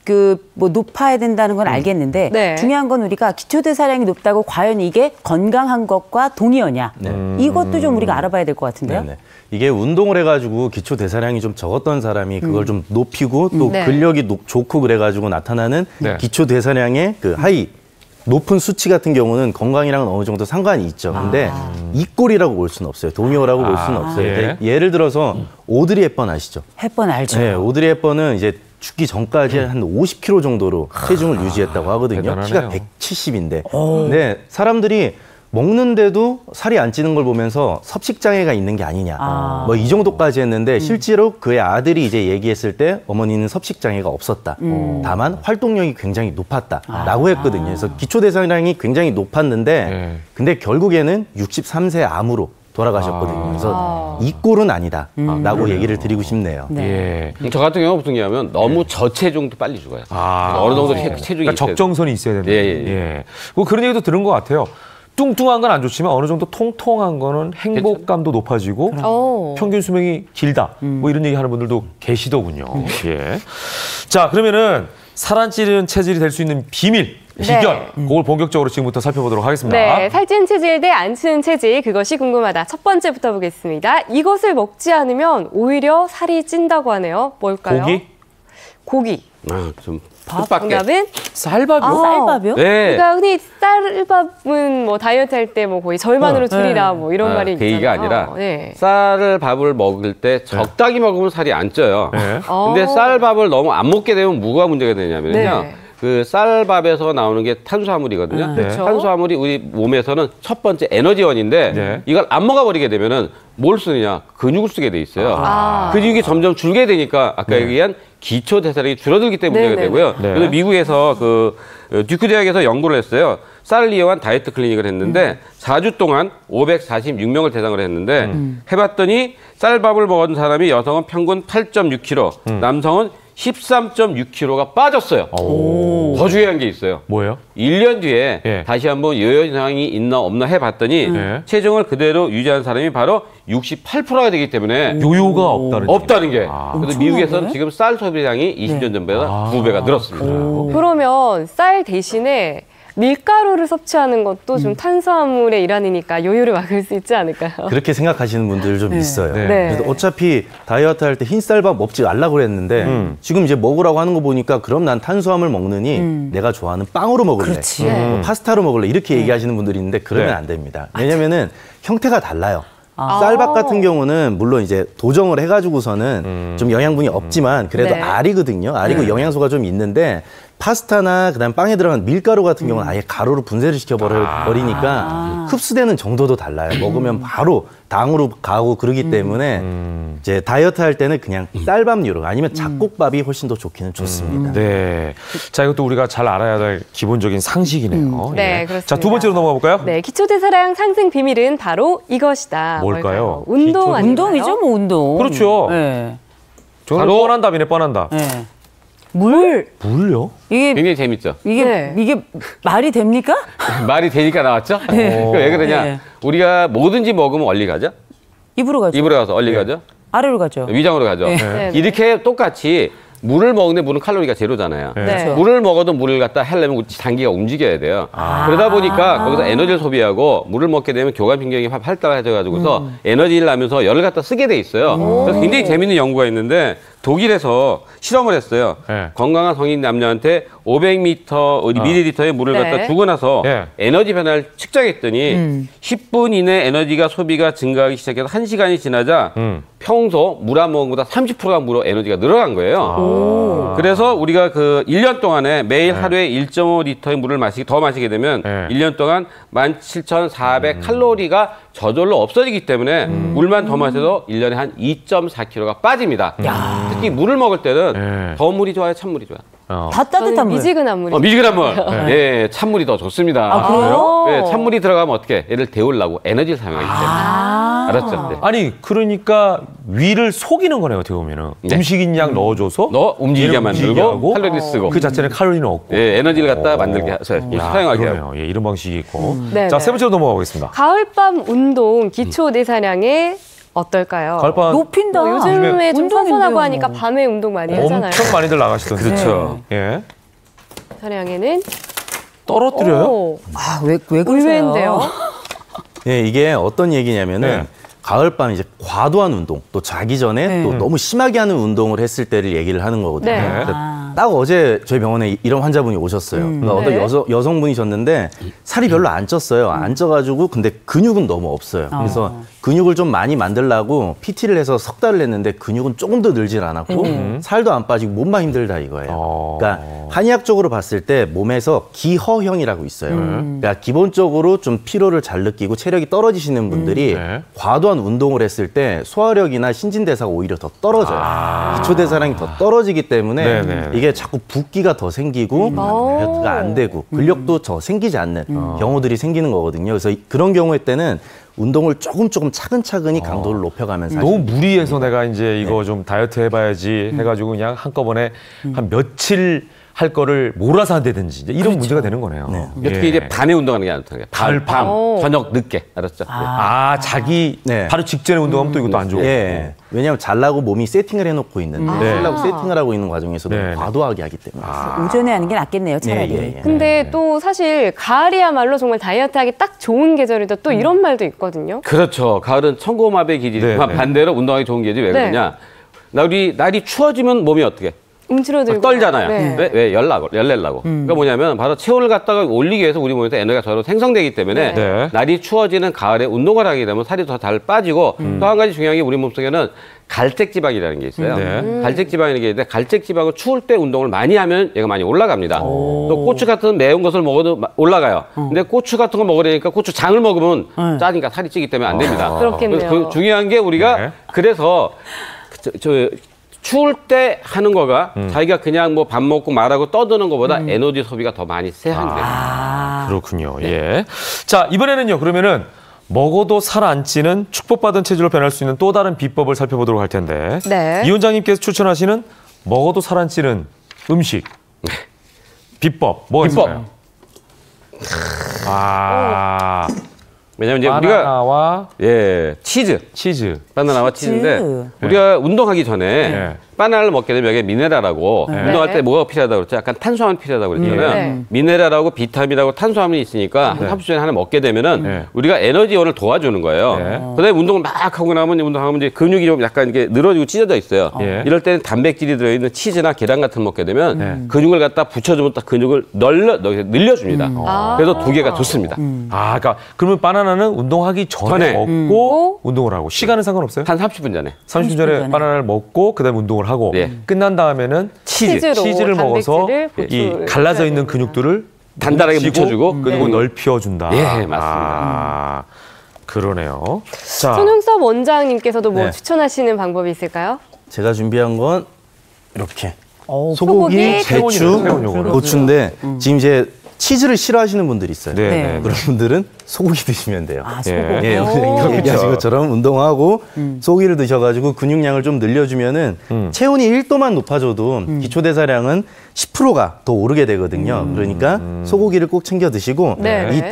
뭐 높아야 된다는 건 알겠는데 네. 중요한 건 우리가 기초 대사량이 높다고 과연 이게 건강한 것과 동의어냐 이것도 좀 우리가 알아봐야 될 것 같은데요. 네네. 이게 운동을 해가지고 기초 대사량이 좀 적었던 사람이 그걸 좀 높이고 또 네. 근력이 좋고 그래가지고 나타나는 네. 기초 대사량의 그 하이 높은 수치 같은 경우는 건강이랑은 어느 정도 상관이 있죠. 근데 이꼴이라고 볼 수는 없어요. 동요라고 볼 수는 없어요. 예. 근데 예를 들어서 오드리 헵번 아시죠? 햇번 알죠. 네, 오드리 헵번은 이제 죽기 전까지 한 50kg 정도로 체중을 유지했다고 하거든요. 대단하네요. 키가 170인데. 근데 사람들이 먹는데도 살이 안 찌는 걸 보면서 섭식장애가 있는 게 아니냐. 뭐 이 정도까지 했는데 실제로 그의 아들이 이제 얘기했을 때 어머니는 섭식장애가 없었다. 다만 활동력이 굉장히 높았다라고 했거든요. 그래서 기초대사량이 굉장히 높았는데 네. 근데 결국에는 63세 암으로 돌아가셨거든요. 그래서 이 꼴은 아니다라고 얘기를 드리고 싶네요. 예. 저 같은 경우는 무슨 얘기냐면 너무 저체중도 빨리 죽어요. 어느 정도 체중이 그러니까 있어야 적정선이 있어야 된다. 예, 예, 예. 뭐 그런 얘기도 들은 것 같아요. 뚱뚱한 건 안 좋지만 어느 정도 통통한 거는 행복감도 높아지고 오. 평균 수명이 길다. 뭐 이런 얘기 하는 분들도 계시더군요. 예. 자, 그러면은 살 안 찌는 체질이 될 수 있는 비밀, 비결, 그걸 본격적으로 지금부터 살펴보도록 하겠습니다. 네, 살찐 체질 대 안 찌는 체질, 그것이 궁금하다. 첫 번째부터 보겠습니다. 이것을 먹지 않으면 오히려 살이 찐다고 하네요. 뭘까요? 고기? 고기. 좀 뜻밖의. 정답은? 쌀밥이요? 쌀밥이요? 네. 우리가 흔히 쌀밥은 뭐 다이어트 할 때 뭐 거의 절반으로 줄이라 뭐 이런 말이 그 있잖아요. 얘기가 아니라 네. 쌀을 밥을 먹을 때 적당히 먹으면 살이 안 쪄요. 네. 근데 쌀밥을 너무 안 먹게 되면 뭐가 문제가 되냐면요. 네. 그 쌀밥에서 나오는 게 탄수화물이거든요. 그렇죠. 탄수화물이 우리 몸에서는 첫 번째 에너지원인데 네. 이걸 안 먹어버리게 되면은 뭘 쓰느냐? 근육을 쓰게 돼 있어요. 근육이 점점 줄게 되니까 아까 얘기한 기초 대사량이 줄어들기 때문에 문제가 되고요. 네. 그래서 미국에서 그 듀크 대학에서 연구를 했어요. 쌀을 이용한 다이어트 클리닉을 했는데 4주 동안 546명을 대상으로 했는데 해봤더니 쌀밥을 먹은 사람이 여성은 평균 8.6kg, 남성은 13.6kg가 빠졌어요. 더 중요한 게 있어요. 뭐예요? 1년 뒤에 예. 다시 한번 요요 현상이 있나 없나 해봤더니 네. 체중을 그대로 유지한 사람이 바로 68%가 되기 때문에 요요가 없다는 없다는 게. 아. 그래서 미국에서는 지금 쌀 소비량이 20년 전보다 2배가 늘었습니다. 그러면 쌀 대신에 밀가루를 섭취하는 것도 좀 탄수화물의 일환이니까 요요를 막을 수 있지 않을까요? 그렇게 생각하시는 분들 좀 있어요. 네. 그래서 어차피 다이어트 할 때 흰쌀밥 먹지 말라고 그랬는데 지금 이제 먹으라고 하는 거 보니까 그럼 난 탄수화물 먹느니 내가 좋아하는 빵으로 먹을래. 뭐 파스타로 먹을래. 이렇게 얘기하시는 분들이 있는데 그러면 안 됩니다. 왜냐면은 형태가 달라요. 쌀밥 같은 경우는 물론 이제 도정을 해가지고서는 좀 영양분이 없지만 그래도 알이거든요. 알이고 영양소가 좀 있는데 파스타나 그다음 빵에 들어간 밀가루 같은 경우는 아예 가루로 분쇄를 시켜버리니까 흡수되는 정도도 달라요. 먹으면 바로 당으로 가고 그러기 때문에 이제 다이어트 할 때는 그냥 쌀밥류로 아니면 잡곡밥이 훨씬 더 좋기는 좋습니다. 네. 자, 이것도 우리가 잘 알아야 될 기본적인 상식이네요. 네, 예. 그렇습니다. 자, 두 번째로 넘어가 볼까요? 네, 기초대사량 상승 비밀은 바로 이것이다. 뭘까요? 운동 아닌가요? 운동이죠, 뭐 운동. 그렇죠. 네. 저는 뻔한 답이네, 뻔한 답. 네. 물. 물요? 이게 굉장히 재밌죠. 이게 말이 됩니까? 말이 되니까 나왔죠? 왜 그러냐? 네. 우리가 뭐든지 먹으면 얼리 가죠? 입으로 가죠. 입으로 가서 얼리 가죠? 아래로 가죠. 위장으로 가죠. 네. 이렇게 똑같이 물을 먹는데 물은 칼로리가 제로잖아요. 네. 물을 먹어도 물을 갖다 하려면 단기가 움직여야 돼요. 그러다 보니까 거기서 에너지를 소비하고 물을 먹게 되면 교감신경이 활달해져가지고서 에너지를 나면서 열을 갖다 쓰게 돼 있어요. 그래서 굉장히 재밌는 연구가 있는데 독일에서 실험을 했어요. 건강한 성인 남녀한테 500ml의 물을 갖다 주고 나서 에너지 변화를 측정했더니 10분 이내 에너지가 소비가 증가하기 시작해서 1시간이 지나자 평소 물 안 먹은 것보다 30%가 물어 에너지가 늘어난 거예요. 그래서 우리가 그 1년 동안에 매일 하루에 1.5리터의 물을 더 마시게 되면 1년 동안 17,400칼로리가 저절로 없어지기 때문에 물만 더 마셔도 1년에 한 2.4kg가 빠집니다. 특히 물을 먹을 때는 더 물이 좋아요, 찬물이 좋아요? 다 따뜻한 물. 미지근한 물이. 미지근한 물. 예, 찬물이 더 좋습니다. 아, 그래요? 예, 찬물이 들어가면 어떻게? 얘를 데우려고 에너지를 사용하기 때문에. 알았죠? 네. 아니, 그러니까 위를 속이는 거네요, 어떻게 보면은. 움직인 양 넣어줘서 움직이게 만들고 하고, 칼로리 쓰고. 그 자체는 칼로리는 없고. 예, 에너지를 갖다 만들게 사용하게 하고. 예, 이런 방식이 있고. 네, 자, 네. 세 번째로 넘어가 보겠습니다. 가을밤 운동 기초 대사량에 어떨까요? 가을밤 높인다. 요즘에 좀 운동인데요, 선선하고 하니까 뭐. 밤에 운동 많이 하잖아요. 엄청 많이들 나가시던데. 그렇죠. 예. 대사량에는 떨어뜨려요? 아, 왜 그러세요? 의외인데요. 예, 이게 어떤 얘기냐면은 가을밤 이제 과도한 운동 또 자기 전에 또 너무 심하게 하는 운동을 했을 때를 얘기를 하는 거거든요. 네. 딱 어제 저희 병원에 이런 환자분이 오셨어요. 그러니까 어떤 여성분이셨는데 살이 별로 안 쪘어요. 안 쪄가지고 근데 근육은 너무 없어요. 그래서 근육을 좀 많이 만들려고 PT를 해서 석 달을 했는데 근육은 조금 더 늘질 않았고 살도 안 빠지고 몸만 힘들다 이거예요. 그러니까 한의학적으로 봤을 때 몸에서 기허형이라고 있어요. 그러니까 기본적으로 좀 피로를 잘 느끼고 체력이 떨어지시는 분들이 과도한 운동을 했을 때 소화력이나 신진대사가 오히려 더 떨어져요. 기초대사량이 더 떨어지기 때문에 이게 자꾸 붓기가 더 생기고 다이어트가 안 되고 근력도 더 생기지 않는 경우들이 생기는 거거든요. 그래서 그런 경우에 때는 운동을 조금 차근차근히 강도를 높여가면서 너무 무리해서 내가 이제 이거 좀 다이어트 해봐야지 해가지고 그냥 한꺼번에 한 며칠 할 거를 몰아서 한다든지 이제 이런 문제가 되는 거네요. 특히 이제 밤에 운동하는 게 안 좋다는 거예요. 밤, 저녁 늦게. 알았죠? 자기 바로 직전에 운동하면 또 이것도 안 좋고. 왜냐하면 잘라고 몸이 세팅을 해놓고 있는데 살라고 세팅을 하고 있는 과정에서 너무 과도하게 하기 때문에. 오전에 하는 게 낫겠네요, 차라리. 근데 또 사실 가을이야말로 정말 다이어트하기 딱 좋은 계절이다. 또 이런 말도 있거든요. 그렇죠. 가을은 천고마비의 기질이지만 반대로 운동하기 좋은 계절이 왜 그러냐. 날이 추워지면 몸이 어떻게? 움츠러들고 떨잖아요. 네. 왜? 열내려고. 그러니까 뭐냐면 바로 체온을 갖다가 올리기 위해서 우리 몸에서 에너지가 저로 생성되기 때문에 날이 추워지는 가을에 운동을 하게 되면 살이 더 잘 빠지고 또 한 가지 중요한 게 우리 몸속에는 갈색지방이라는 게 있어요. 갈색지방이라는 게 있는데 갈색지방은 추울 때 운동을 많이 하면 얘가 많이 올라갑니다. 또 고추 같은 매운 것을 먹어도 올라가요. 근데 고추 같은 거 먹으려니까 고추장을 먹으면 짜니까 살이 찌기 때문에 안 됩니다. 그렇겠네요. 그래서 중요한 게 우리가 그래서 추울 때 하는 거가 자기가 그냥 뭐 밥 먹고 말하고 떠드는 것보다 에너지 소비가 더 많이 세한 거예요. 그렇군요. 예. 자, 이번에는요. 그러면은 먹어도 살 안 찌는 축복받은 체질로 변할 수 있는 또 다른 비법을 살펴보도록 할 텐데. 이 원장님께서 추천하시는 먹어도 살 안 찌는 음식. 비법 뭐가 있을까요? 왜냐면 이제 바나나와 우리가 치즈. 바나나와 치즈인데 우리가 운동하기 전에 바나나를 먹게 되면 여기 미네랄하고 운동할 때 뭐가 필요하다고 그랬죠? 약간 탄수화물 필요하다고 그랬잖아요. 미네랄하고 비타민하고 탄수화물이 있으니까 한 30초 전에 하나 먹게 되면은 우리가 에너지원을 도와주는 거예요. 그다음에 운동을 막 하고 나면 운동하면 이제 근육이 좀 약간 이렇게 늘어지고 찢어져 있어요. 이럴 때는 단백질이 들어있는 치즈나 계란 같은 거 먹게 되면 근육을 갖다 붙여주면 딱 근육을 늘려줍니다. 그래서 두 개가 좋습니다. 그러니까 그러면 바나나는 운동하기 전에 먹고 운동을 하고 시간은 상관없어요? 한 30분 전에. 30분 전에 바나나를 먹고 그다음에 운동을 하고 끝난 다음에는 치즈를 먹어서 이 갈라져 있는 근육들을 단단하게 묻혀주고 그리고 넓혀준다. 예, 맞습니다. 그러네요. 자, 손흥섭 원장님께서도 뭐 추천하시는 방법이 있을까요? 제가 준비한 건 이렇게 소고기, 배추, 고추인데 지금 이제 치즈를 싫어하시는 분들이 있어요. 그런 분들은 소고기 드시면 돼요. 소고기. 얘기하신 것처럼 운동하고 소고기를 드셔가지고 근육량을 좀 늘려주면은 체온이 1도만 높아져도 기초대사량은 10%가 더 오르게 되거든요. 그러니까 소고기를 꼭 챙겨 드시고 이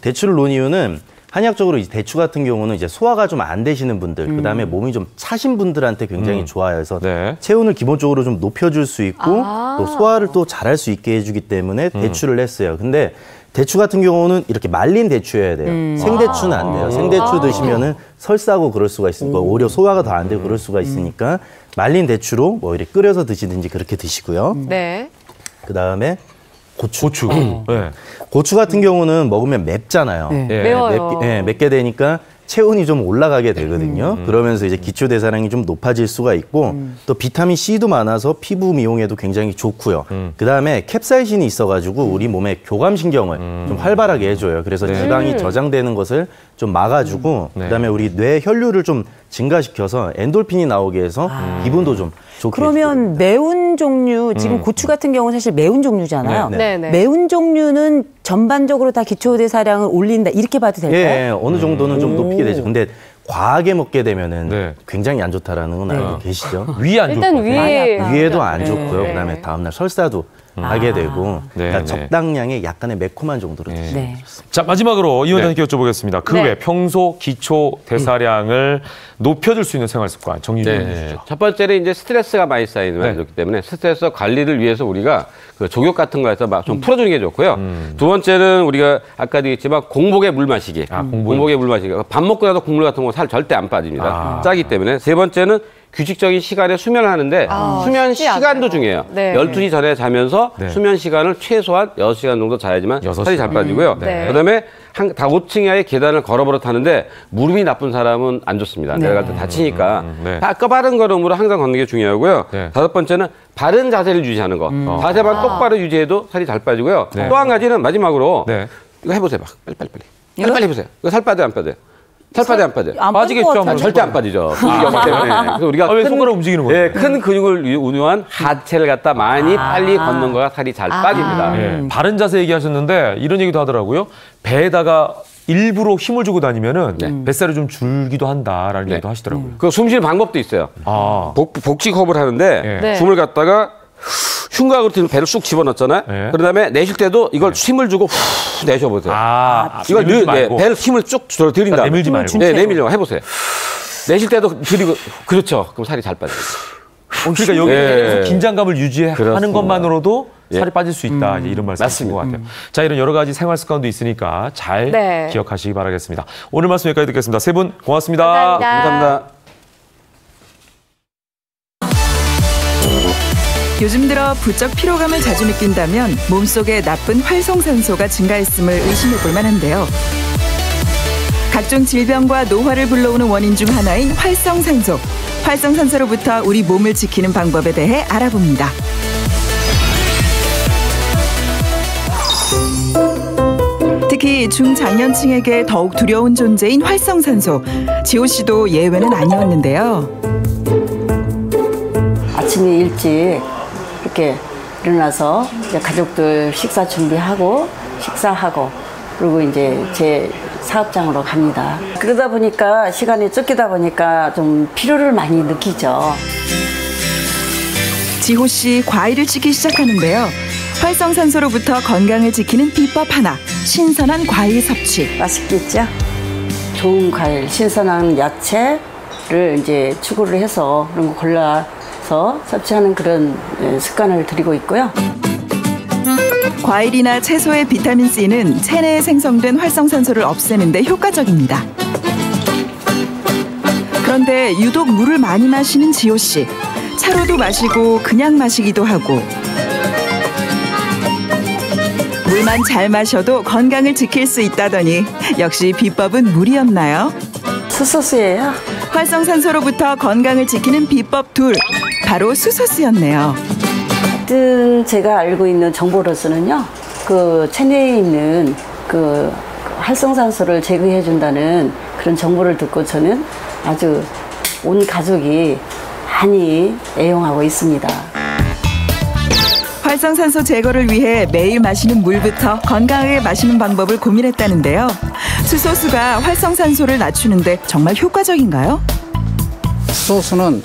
대추를 놓은 이유는 한의학적으로 이 대추 같은 경우는 이제 소화가 좀 안 되시는 분들, 그다음에 몸이 좀 차신 분들한테 굉장히 좋아요. 그래서 체온을 기본적으로 좀 높여줄 수 있고 또 소화를 또 잘할 수 있게 해주기 때문에 대추를 했어요. 근데 대추 같은 경우는 이렇게 말린 대추여야 돼요. 생대추는 안 돼요. 생대추 드시면은 설사고 그럴 수가 있으니까 오히려 소화가 더 안 되고 그럴 수가 있으니까 말린 대추로 뭐 이렇게 끓여서 드시든지 그렇게 드시고요. 그다음에 고추. 고추 같은 경우는 먹으면 맵잖아요. 매워요. 맵게 되니까 체온이 좀 올라가게 되거든요. 그러면서 이제 기초대사량이 좀 높아질 수가 있고 또 비타민 C도 많아서 피부 미용에도 굉장히 좋고요. 그다음에 캡사이신이 있어가지고 우리 몸의 교감신경을 좀 활발하게 해줘요. 그래서 지방이 저장되는 것을 좀 막아주고 그다음에 우리 뇌 혈류를 좀 증가시켜서 엔돌핀이 나오게 해서 기분도 좀 좋게 그러면 해줍니다. 매운 종류, 지금 고추 같은 경우는 사실 매운 종류잖아요. 네네. 매운 종류는 전반적으로 다 기초대사량을 올린다 이렇게 봐도 될까요? 예, 어느 정도는 좀 높이게 되죠. 근데 과하게 먹게 되면은 굉장히 안 좋다라는 건 알고 계시죠? 위에 안 좋고 일단 위에도 안 좋고요. 그다음에 다음날 설사도 하게 되고 그러니까 적당량의 약간의 매콤한 정도로 드시면 좋습니다. 자, 마지막으로 이 원장님께 여쭤보겠습니다. 그 외 평소 기초 대사량을 높여줄 수 있는 생활 습관 정리 좀 해주시죠. 첫 번째는 이제 스트레스가 많이 쌓이는 게 좋기 때문에 스트레스 관리를 위해서 우리가 그 족욕 같은 거에서 막 좀 풀어주는 게 좋고요. 두 번째는 우리가 아까도 얘기했지만 공복에 물 마시기. 공복에 물 마시기. 밥 먹고 나도 국물 같은 거 살 절대 안 빠집니다. 짜기 때문에. 세 번째는 규칙적인 시간에 수면을 하는데 수면 시간도 중요해요. 12시 전에 자면서 수면 시간을 최소한 6시간 정도 자야지만 살이 잘 빠지고요. 그다음에 다 5층 이하의 계단을 걸어버려 타는데 무릎이 나쁜 사람은 안 좋습니다. 내려갈 때 다치니까 빠른 걸음으로 항상 걷는 게 중요하고요. 다섯 번째는 바른 자세를 유지하는 거. 자세만 똑바로 유지해도 살이 잘 빠지고요. 또 한 가지는 마지막으로 이거 해보세요. 빨리 해보세요. 이거 살 빠져요, 안 빠져요? 살 빠져 안 빠져? 빠지겠죠. 절대 안 빠지죠. 근육이 없기 때문에. 그래서 우리가 왜 손가락 움직이는 거예요? 큰 근육을 운용한 하체를 갖다 많이 빨리 걷는 거가 살이 잘 빠집니다. 바른 자세 얘기하셨는데 이런 얘기도 하더라고요. 배에다가 일부러 힘을 주고 다니면은 뱃살이 좀 줄기도 한다라는 얘기도 하시더라고요. 그 숨 쉬는 방법도 있어요. 복식 호흡을 하는데 숨을 갖다가 흉곽으로 배를 쑥 집어넣잖아요. 그 다음에 내쉴 때도 이걸 힘을 주고 후 내쉬어보세요. 이걸 배를 힘을 쭉 들인 다음에 내밀지 말고. 내밀려고 해보세요. 내쉴 때도 들이고 그렇죠. 그럼 살이 잘 빠져요. 그러니까 여기서 긴장감을 유지하는 것만으로도 살이 빠질 수 있다. 이런 말씀이신 것 같아요. 자, 이런 여러 가지 생활 습관도 있으니까 잘 기억하시기 바라겠습니다. 오늘 말씀 여기까지 듣겠습니다. 세 분 고맙습니다. 감사합니다. 요즘 들어 부쩍 피로감을 자주 느낀다면 몸속에 나쁜 활성산소가 증가했음을 의심해 볼 만한데요. 각종 질병과 노화를 불러오는 원인 중 하나인 활성산소. 활성산소로부터 우리 몸을 지키는 방법에 대해 알아봅니다. 특히 중장년층에게 더욱 두려운 존재인 활성산소. 지호 씨도 예외는 아니었는데요. 아침에 일찍 이렇게 일어나서 이제 가족들 식사 준비하고 식사하고 그리고 이제 제 사업장으로 갑니다. 그러다 보니까 시간이 쫓기다 보니까 좀 피로를 많이 느끼죠. 지호 씨 과일을 찌기 시작하는데요. 활성산소로부터 건강을 지키는 비법 하나, 신선한 과일 섭취. 맛있겠죠? 좋은 과일, 신선한 야채를 이제 추구를 해서 그런 거 골라서 섭취하는 그런 습관을 들이고 있고요. 과일이나 채소의 비타민C는 체내에 생성된 활성산소를 없애는 데 효과적입니다. 그런데 유독 물을 많이 마시는 지호 씨. 차로도 마시고 그냥 마시기도 하고. 물만 잘 마셔도 건강을 지킬 수 있다더니 역시 비법은 물이었나요? 수소수예요. 활성산소로부터 건강을 지키는 비법 둘. 바로 수소수였네요. 제가 알고 있는 정보로서는요, 그 체내에 있는 그 활성산소를 제거해준다는 그런 정보를 듣고 저는 아주 온 가족이 많이 애용하고 있습니다. 활성산소 제거를 위해 매일 마시는 물부터 건강하게 마시는 방법을 고민했다는데요. 수소수가 활성산소를 낮추는데 정말 효과적인가요? 수소수는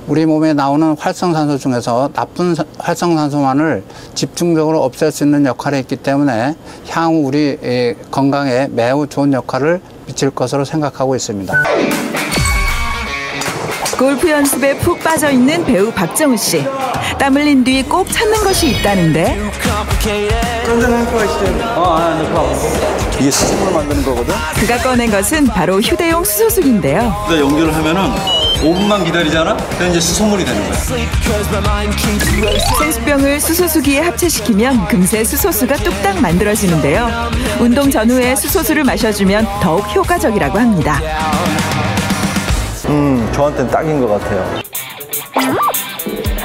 우리 몸에 나오는 활성산소 중에서 나쁜 활성산소만을 집중적으로 없앨 수 있는 역할이 있기 때문에 향후 우리 건강에 매우 좋은 역할을 미칠 것으로 생각하고 있습니다. 골프 연습에 푹 빠져있는 배우 박정우 씨. 땀 흘린 뒤 꼭 찾는 것이 있다는데. 이게 수소를 만드는 거거든? 그가 꺼낸 것은 바로 휴대용 수소수기인데요. 연결을 하면은 5분만 기다리잖아? 그럼 이제 수소물이 되는 거야. 생수병을 수소수기에 합체시키면 금세 수소수가 뚝딱 만들어지는데요. 운동 전후에 수소수를 마셔주면 더욱 효과적이라고 합니다. 저한테는 딱인 것 같아요.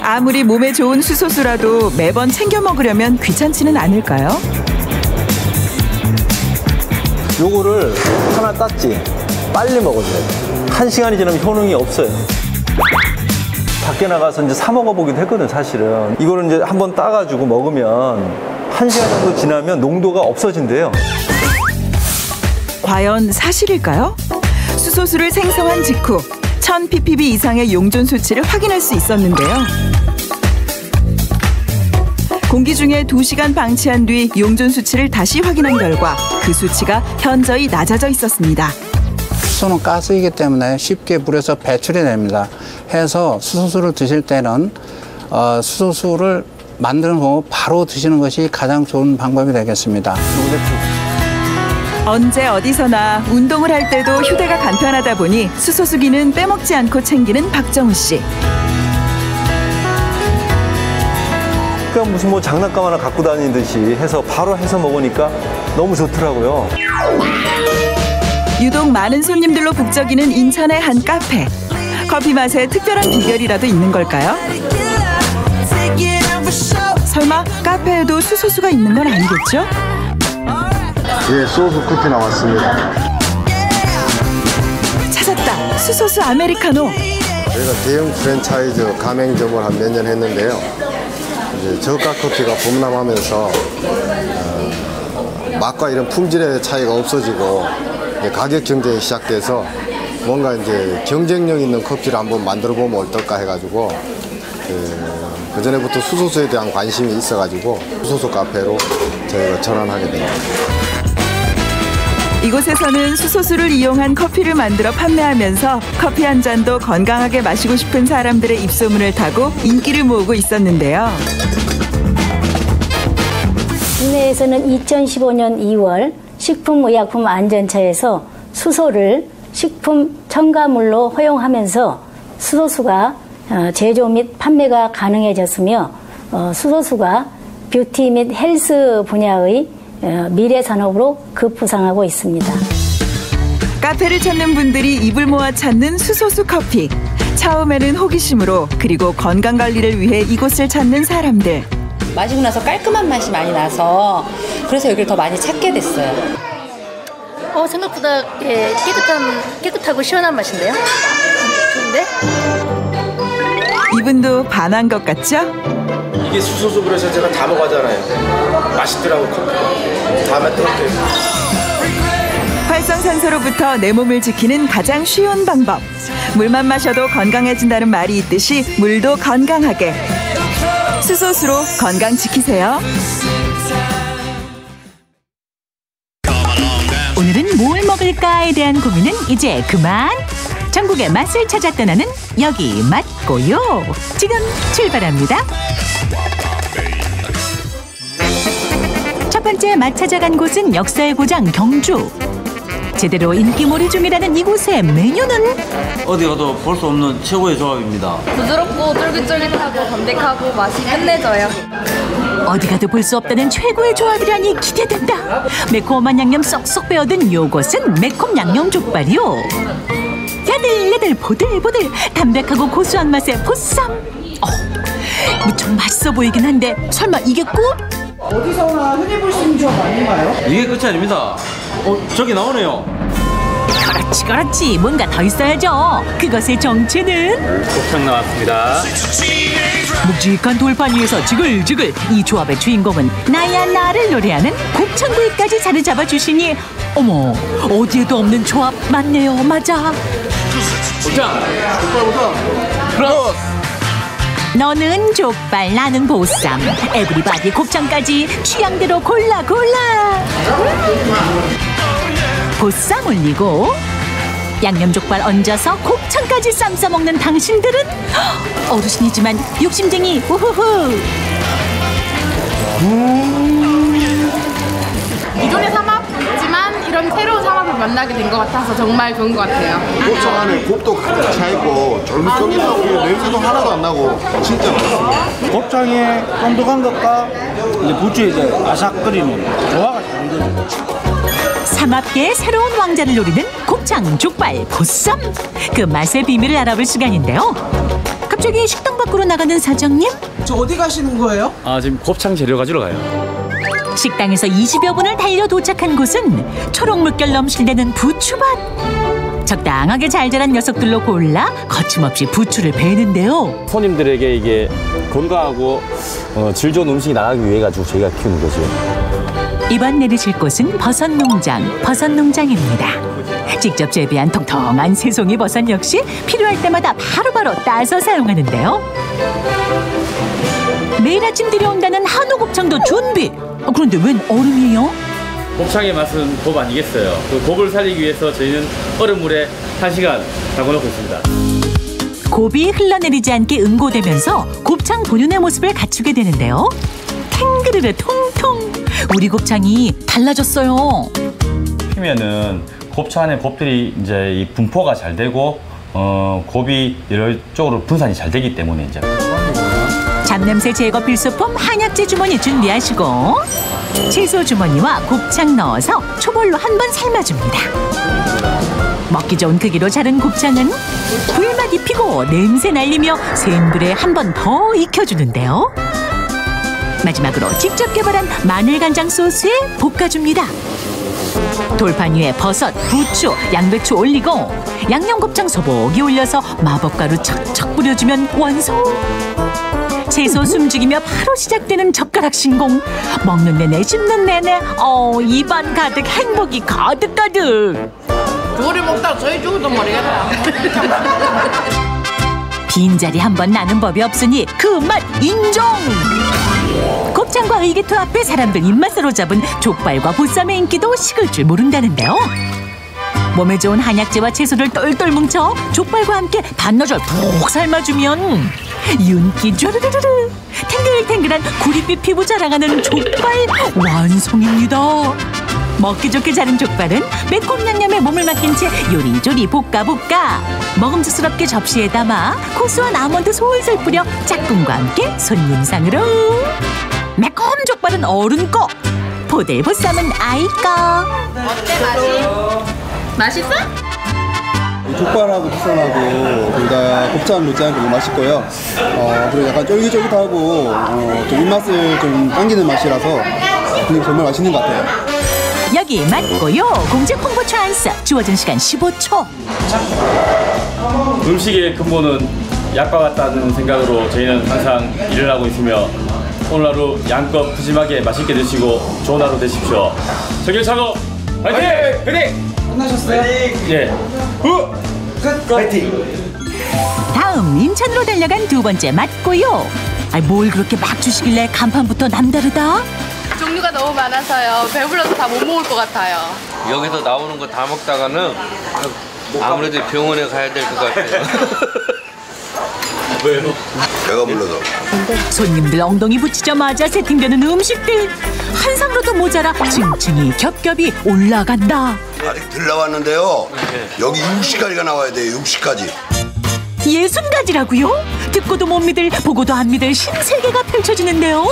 아무리 몸에 좋은 수소수라도 매번 챙겨 먹으려면 귀찮지는 않을까요? 요거를 하나 땄지? 빨리 먹어줘야 돼. 1시간이 지나면 효능이 없어요. 밖에 나가서 이제 사 먹어보기도 했거든, 사실은. 이거를 이제 한번 따가지고 먹으면 1시간 정도 지나면 농도가 없어진대요. 과연 사실일까요? 수소수를 생성한 직후 1000ppb 이상의 용존 수치를 확인할 수 있었는데요. 공기 중에 2시간 방치한 뒤 용존 수치를 다시 확인한 결과 그 수치가 현저히 낮아져 있었습니다. 수소는 가스이기 때문에 쉽게 물에서 배출이 됩니다. 해서 수소수를 드실 때는 수소수를 만드는 후 바로 드시는 것이 가장 좋은 방법이 되겠습니다. 언제 어디서나 운동을 할 때도 휴대가 간편하다 보니 수소수기는 빼먹지 않고 챙기는 박정우 씨. 그냥 무슨 뭐 장난감 하나 갖고 다니듯이 해서 바로 해서 먹으니까 너무 좋더라고요. 유독 많은 손님들로 북적이는 인천의 한 카페. 커피 맛에 특별한 비결이라도 있는 걸까요? 설마 카페에도 수소수가 있는 건 아니겠죠? 예, 소스 커피 나왔습니다. 찾았다. 수소수 아메리카노. 저희가 대형 프랜차이즈 가맹점을 한 몇 년 했는데요. 이제 저가 커피가 범람하면서 맛과 이런 품질의 차이가 없어지고 가격 경쟁이 시작돼서 뭔가 이제 경쟁력 있는 커피를 한번 만들어 보면 어떨까 해가지고 그 전에부터 수소수에 대한 관심이 있어가지고 수소수 카페로 저희가 전환하게 된 겁니다. 이곳에서는 수소수를 이용한 커피를 만들어 판매하면서 커피 한 잔도 건강하게 마시고 싶은 사람들의 입소문을 타고 인기를 모으고 있었는데요. 국내에서는 2015년 2월 식품의약품안전처에서 수소를 식품 첨가물로 허용하면서 수소수가 제조 및 판매가 가능해졌으며 수소수가 뷰티 및 헬스 분야의 미래 산업으로 급부상하고 있습니다. 카페를 찾는 분들이 입을 모아 찾는 수소수 커피. 처음에는 호기심으로 그리고 건강관리를 위해 이곳을 찾는 사람들. 마시고 나서 깔끔한 맛이 많이 나서 그래서 여기를 더 많이 찾게 됐어요. 생각보다 깨끗하고 시원한 맛인데요? 좋은데? 이분도 반한 것 같죠? 이게 수소수 그래서 제가 다 먹어잖아요. 맛있더라고 커피가. 다음에 또 할게요. 활성산소로부터 내 몸을 지키는 가장 쉬운 방법. 물만 마셔도 건강해진다는 말이 있듯이 물도 건강하게. 수소수로 건강 지키세요. 오늘은 뭘 먹을까? 맛일까에 대한 고민은 이제 그만. 전국의 맛을 찾아 떠나는 여기 맛고요. 지금 출발합니다. 첫 번째 맛 찾아간 곳은 역사의 고장 경주. 제대로 인기몰이 중이라는 이곳의 메뉴는 어디 가도 볼 수 없는 최고의 조합입니다. 부드럽고 쫄깃쫄깃하고 담백하고 맛이 끝내줘요. 어디 가도 볼 수 없다는 최고의 조합이라니 기대된다. 매콤한 양념 쏙쏙 빼어든 요것은 매콤 양념 족발이요. 야들야들 보들보들 담백하고 고소한 맛의 보쌈. 무척 맛있어 보이긴 한데 설마 이게 꼭? 어디서나 흔히 볼 수 있는 조합 아닌가요? 이게 끝이 아닙니다. 저기 나오네요. 그렇지 뭔가 더 있어야죠. 그것의 정체는 곱창 나왔습니다. 묵직한 돌판 위에서 지글지글. 이 조합의 주인공은 나야 나를 노래하는 곱창구이까지 자리 잡아주시니 어머 어디에도 없는 조합 맞네요. 맞아. 곱창 플러스. 너는 족발 나는 보쌈. 에브리바디 곱창까지 취향대로 골라. 보쌈 올리고 양념족발 얹어서 곱창까지 쌈 싸먹는 당신들은 어르신이지만 욕심쟁이 우후후. 기존의 삼합이지만 이런 새로운 삼합을 만나게 된 것 같아서 정말 좋은 것 같아요. 곱창 안에 곱도 가득 차있고 쫄깃쫄깃하고 냄새도 하나도 안 나고 진짜 맛있습니다. 곱창의 쫀득한 것과 이제 부추의 이제 아삭거리는 조화가 잘 이루어지죠. 삼합계의 새로운 왕자를 노리는 곱창, 족발, 보쌈. 그 맛의 비밀을 알아볼 시간인데요. 갑자기 식당 밖으로 나가는 사장님? 저 어디 가시는 거예요? 지금 곱창 재료 가지러 가요. 식당에서 20여 분을 달려 도착한 곳은 초록 물결 넘실대는 부추밭. 적당하게 잘 자란 녀석들로 골라 거침없이 부추를 베는데요. 손님들에게 이게 건강하고 질 좋은 음식이 나가기 위해 가지고 저희가 키우는 거죠. 이번 내리실 곳은 버섯농장입니다. 직접 재배한 통통한 새송이 버섯 역시 필요할 때마다 바로바로 따서 사용하는데요. 매일 아침 들여온다는 한우 곱창도 준비. 그런데 웬 얼음이에요? 곱창의 맛은 곱 아니겠어요. 그 곱을 살리기 위해서 저희는 얼음물에 1시간 담궈놓고 있습니다. 곱이 흘러내리지 않게 응고되면서 곱창 본연의 모습을 갖추게 되는데요. 탱그르르 통통. 우리 곱창이 달라졌어요. 피면은 곱창 안에 곱들이 이제 이 분포가 잘 되고 곱이 여러 쪽으로 분산이 잘 되기 때문에 이제. 잡냄새 제거 필수품 한약재 주머니 준비하시고 채소 주머니와 곱창 넣어서 초벌로 한번 삶아줍니다. 먹기 좋은 크기로 자른 곱창은 불맛 입히고 냄새 날리며 센 불에 한 번 더 익혀주는데요. 마지막으로 직접 개발한 마늘간장 소스에 볶아줍니다. 돌판 위에 버섯, 부추, 양배추 올리고 양념곱창 소복이 올려서 마법가루 척척 뿌려주면 완성! 채소 숨죽이며 바로 시작되는 젓가락 신공. 먹는 내내 씹는 내내 입안 가득 행복이 가득가득. 둘이 먹다가 저희 죽어도 모르겠다. 빈자리 한 번 나는 법이 없으니 그 맛 인정. 곱창과 의기투 앞에 사람들 입맛으로 잡은 족발과 보쌈의 인기도 식을 줄 모른다는데요. 몸에 좋은 한약재와 채소를 똘똘 뭉쳐 족발과 함께 반나절 푹 삶아주면 윤기 쭈르르르 탱글탱글한 구릿빛 피부 자랑하는 족발 완성입니다. 먹기 좋게 자른 족발은 매콤 양념에 몸을 맡긴 채 요리조리 볶아 먹음직스럽게 접시에 담아 고소한 아몬드 솔솔 뿌려 짝꿍과 함께 손님상으로. 매콤 족발은 어른 거, 보들보쌈은 아이 거. 어때 맛이? 맛있어? 족발하고 보쌈하고 둘 다 곱창 묘장 너무 맛있고요. 그리고 약간 쫄깃쫄깃하고 좀 입맛을 좀 당기는 맛이라서 정말 맛있는 것 같아요. 여기 맞고요. 공식 홍보 찬스. 주어진 시간 15초. 음식의 근본은 약과 같다는 생각으로 저희는 항상 일을 하고 있으며 오늘 하루 양껏 푸짐하게 맛있게 드시고 좋은 하루 되십시오. 정결차고 화이팅! 화이팅! 끝나셨어요? 예. 끝! 화이팅! 다음 인천으로 달려간 두 번째 맞고요. 뭘 그렇게 막 주시길래 간판부터 남다르다? 종류가 너무 많아서요. 배불러서 다 못 먹을 것 같아요. 여기서 나오는 거 다 먹다가는 아무래도 병원에 가야 될 것 같아요. 왜요? 배가 불러서. 손님들 엉덩이 붙이자마자 세팅되는 음식들. 한 상으로도 모자라 층층이 겹겹이 올라간다. 아직 들 나왔는데요. 여기 60가지가 나와야 돼요. 60가지. 60가지라고요? 듣고도 못 믿을, 보고도 안 믿을 신세계가 펼쳐지는데요.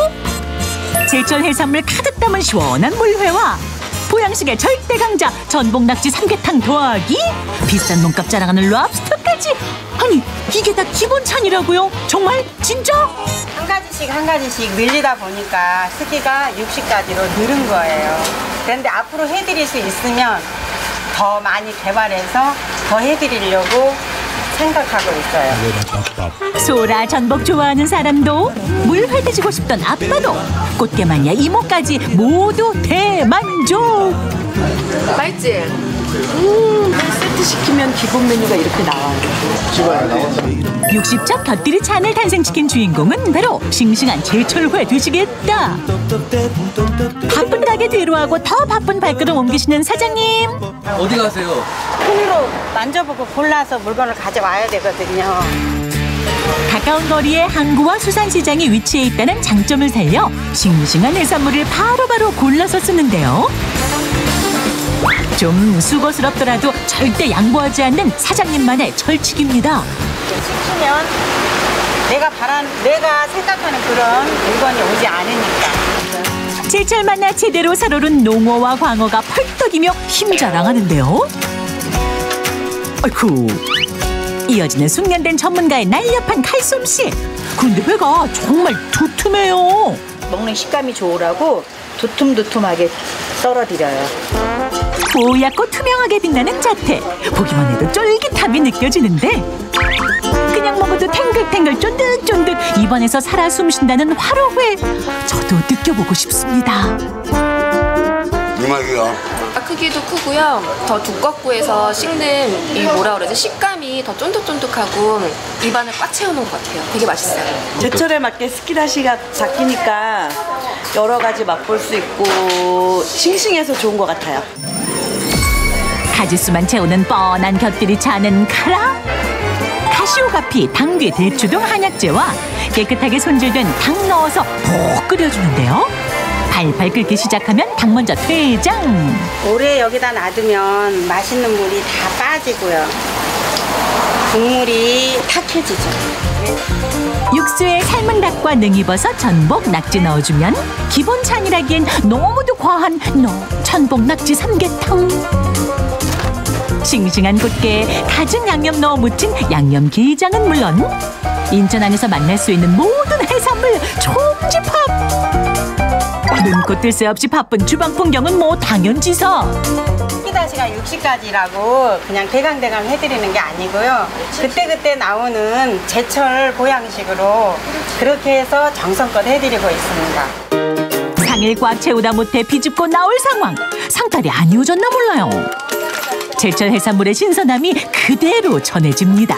제철 해산물 가득 담은 시원한 물회와 보양식의 절대 강자 전복 낙지 삼계탕 더하기 비싼 몸값 자랑하는 랍스터까지. 아니 이게 다 기본찬이라고요? 정말? 진짜? 한 가지씩 늘리다 보니까 크기가 60가지로 늘은 거예요. 그런데 앞으로 해드릴 수 있으면 더 많이 개발해서 더 해드리려고 생각하고 있어요. 소라 전복 좋아하는 사람도 물회 드시고 싶던 아빠도 꽃게마니아 이모까지 모두 대만족. 맛있지? 세트 시키면 기본 메뉴가 이렇게 나와요. 60첩 곁들이 찬을 탄생시킨 주인공은 바로 싱싱한 제철회 되시겠다. 바쁜 가게 뒤로하고 더 바쁜 발걸음 옮기시는 사장님. 어디 가세요? 손으로 만져보고 골라서 물건을 가져와야 되거든요. 가까운 거리에 항구와 수산시장이 위치해 있다는 장점을 살려 싱싱한 해산물을 바로바로 골라서 쓰는데요. 좀 수고스럽더라도 절대 양보하지 않는 사장님만의 철칙입니다. 시키면 내가 생각하는 그런 물건이 오지 않으니까. 제철 만나 제대로 살오른 농어와 광어가 펄떡이며 힘자랑하는데요. 아이쿠, 이어지는 숙련된 전문가의 날렵한 칼솜씨. 근데 회가 정말 두툼해요. 먹는 식감이 좋으라고 두툼두툼하게 썰어드려요. 뽀얗고 투명하게 빛나는 자태. 보기만 해도 쫄깃함이 느껴지는데 그냥 먹어도 탱글탱글 쫀득쫀득 입안에서 살아 숨쉰다는 화로회. 저도 느껴보고 싶습니다. 이마기가 크기도 크고요. 더 두껍고 해서 씹는 이 뭐라 그러지? 식감이 더 쫀득쫀득하고 입안을 꽉 채우는 것 같아요. 되게 맛있어요. 제철에 맞게 스키다시가 잡히니까 여러 가지 맛볼 수 있고 싱싱해서 좋은 것 같아요. 가지수만 채우는 뻔한 곁들이 차는 카라. 카시오가피, 당귀, 대추 등 한약재와 깨끗하게 손질된 닭 넣어서 푹 끓여주는데요. 팔팔 끓기 시작하면 닭 먼저 퇴장. 오래 여기다 놔두면 맛있는 물이 다 빠지고요. 국물이 탁해지죠. 육수에 삶은 닭과 능이버섯, 전복, 낙지 넣어주면 기본 찬이라기엔 너무도 과한 전복 낙지 삼계탕. 싱싱한 꽃게에 가진 양념 넣어 무친 양념게장은 물론 인천항에서 만날 수 있는 모든 해산물 총집합. 눈코 뜰 새 없이 바쁜 주방 풍경은 뭐 당연지사. 스키다시가 60가지라고 그냥 대강대강 해드리는 게 아니고요. 그때그때 나오는 제철 보양식으로 그렇게 해서 정성껏 해드리고 있습니다. 상을 꽉 채우다 못해 비집고 나올 상황. 상탈이 안 이어졌나 몰라요. 제철 해산물의 신선함이 그대로 전해집니다.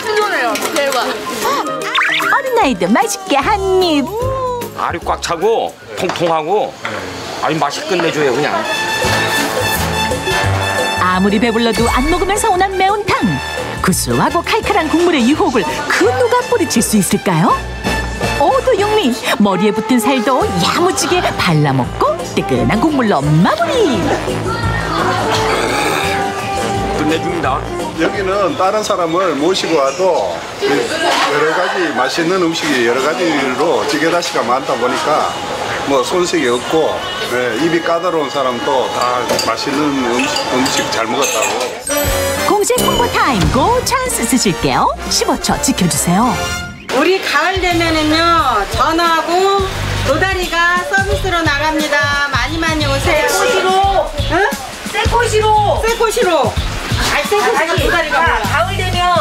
신선해요. 대박. 어린 나이도 맛있게 한 입. 알이 꽉 차고 통통하고 아니 맛이 끝내줘요 그냥. 아무리 배불러도 안 먹으면 서운한 매운탕. 구수하고 칼칼한 국물의 유혹을 그 누가 뿌리칠 수 있을까요? 오도육미, 머리에 붙은 살도 야무지게 발라먹고 뜨끈한 국물로 마무리. 끝내줍니다. 여기는 다른 사람을 모시고 와도 여러 가지 맛있는 음식이 여러 가지로 찌개다시가 많다 보니까 뭐 손색이 없고 입이 까다로운 사람도 다 맛있는 음식 잘 먹었다고. 공식 홍보 타임 고 찬스 쓰실게요. 15초 지켜주세요. 우리 가을 되면은요 전어하고 도다리가 서비스로 나갑니다. 많이 많이 오세요. 새꼬시로. 응? 새꼬시로. 새꼬시로. 아니, 도다리가 가을 되면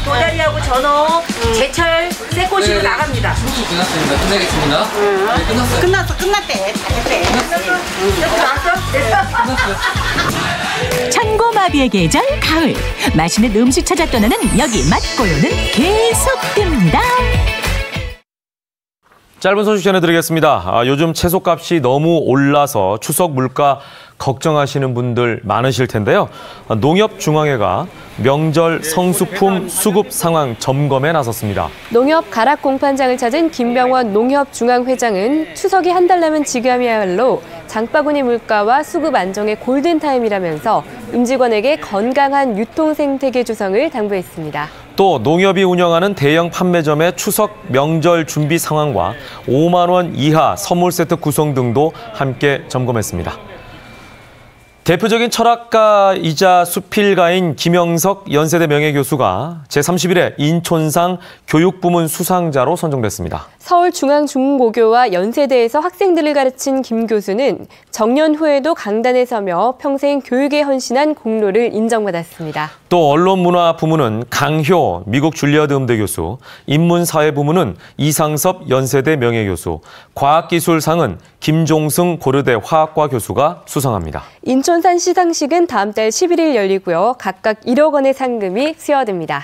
도다리하고 전어 제철 새꼬시로 나갑니다. 끝났습니다. 끝내겠습니다. 끝났대. 다 됐대. 천고마비의 계절 가을. 맛있는 음식 찾아 떠나는 여기 맛고요는 계속됩니다. 짧은 소식 전해드리겠습니다. 요즘 채소값이 너무 올라서 추석 물가 걱정하시는 분들 많으실 텐데요. 농협중앙회가 명절 성수품 수급 상황 점검에 나섰습니다. 농협 가락 공판장을 찾은 김병원 농협중앙회장은 추석이 한 달 남은 지금이야말로 장바구니 물가와 수급 안정의 골든타임이라면서 임직원에게 건강한 유통 생태계 조성을 당부했습니다. 또 농협이 운영하는 대형 판매점의 추석 명절 준비 상황과 5만 원 이하 선물 세트 구성 등도 함께 점검했습니다. 대표적인 철학가이자 수필가인 김영석 연세대 명예교수가 제31회 인촌상 교육부문 수상자로 선정됐습니다. 서울중앙중고교와 연세대에서 학생들을 가르친 김 교수는 정년 후에도 강단에 서며 평생 교육에 헌신한 공로를 인정받았습니다. 또 언론문화 부문은 강효 미국 줄리어드 음대 교수, 인문사회 부문은 이상섭 연세대 명예교수, 과학기술상은 김종승 고려대 화학과 교수가 수상합니다. 인촌산 시상식은 다음 달 11일 열리고요. 각각 1억 원의 상금이 수여됩니다.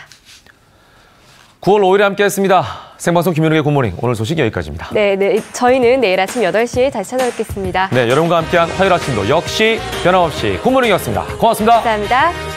9월 5일에 함께했습니다. 생방송 김현욱의 굿모닝. 오늘 소식 여기까지입니다. 네, 저희는 내일 아침 8시에 다시 찾아뵙겠습니다. 네, 여러분과 함께한 화요일 아침도 역시 변함없이 굿모닝이었습니다. 고맙습니다. 감사합니다.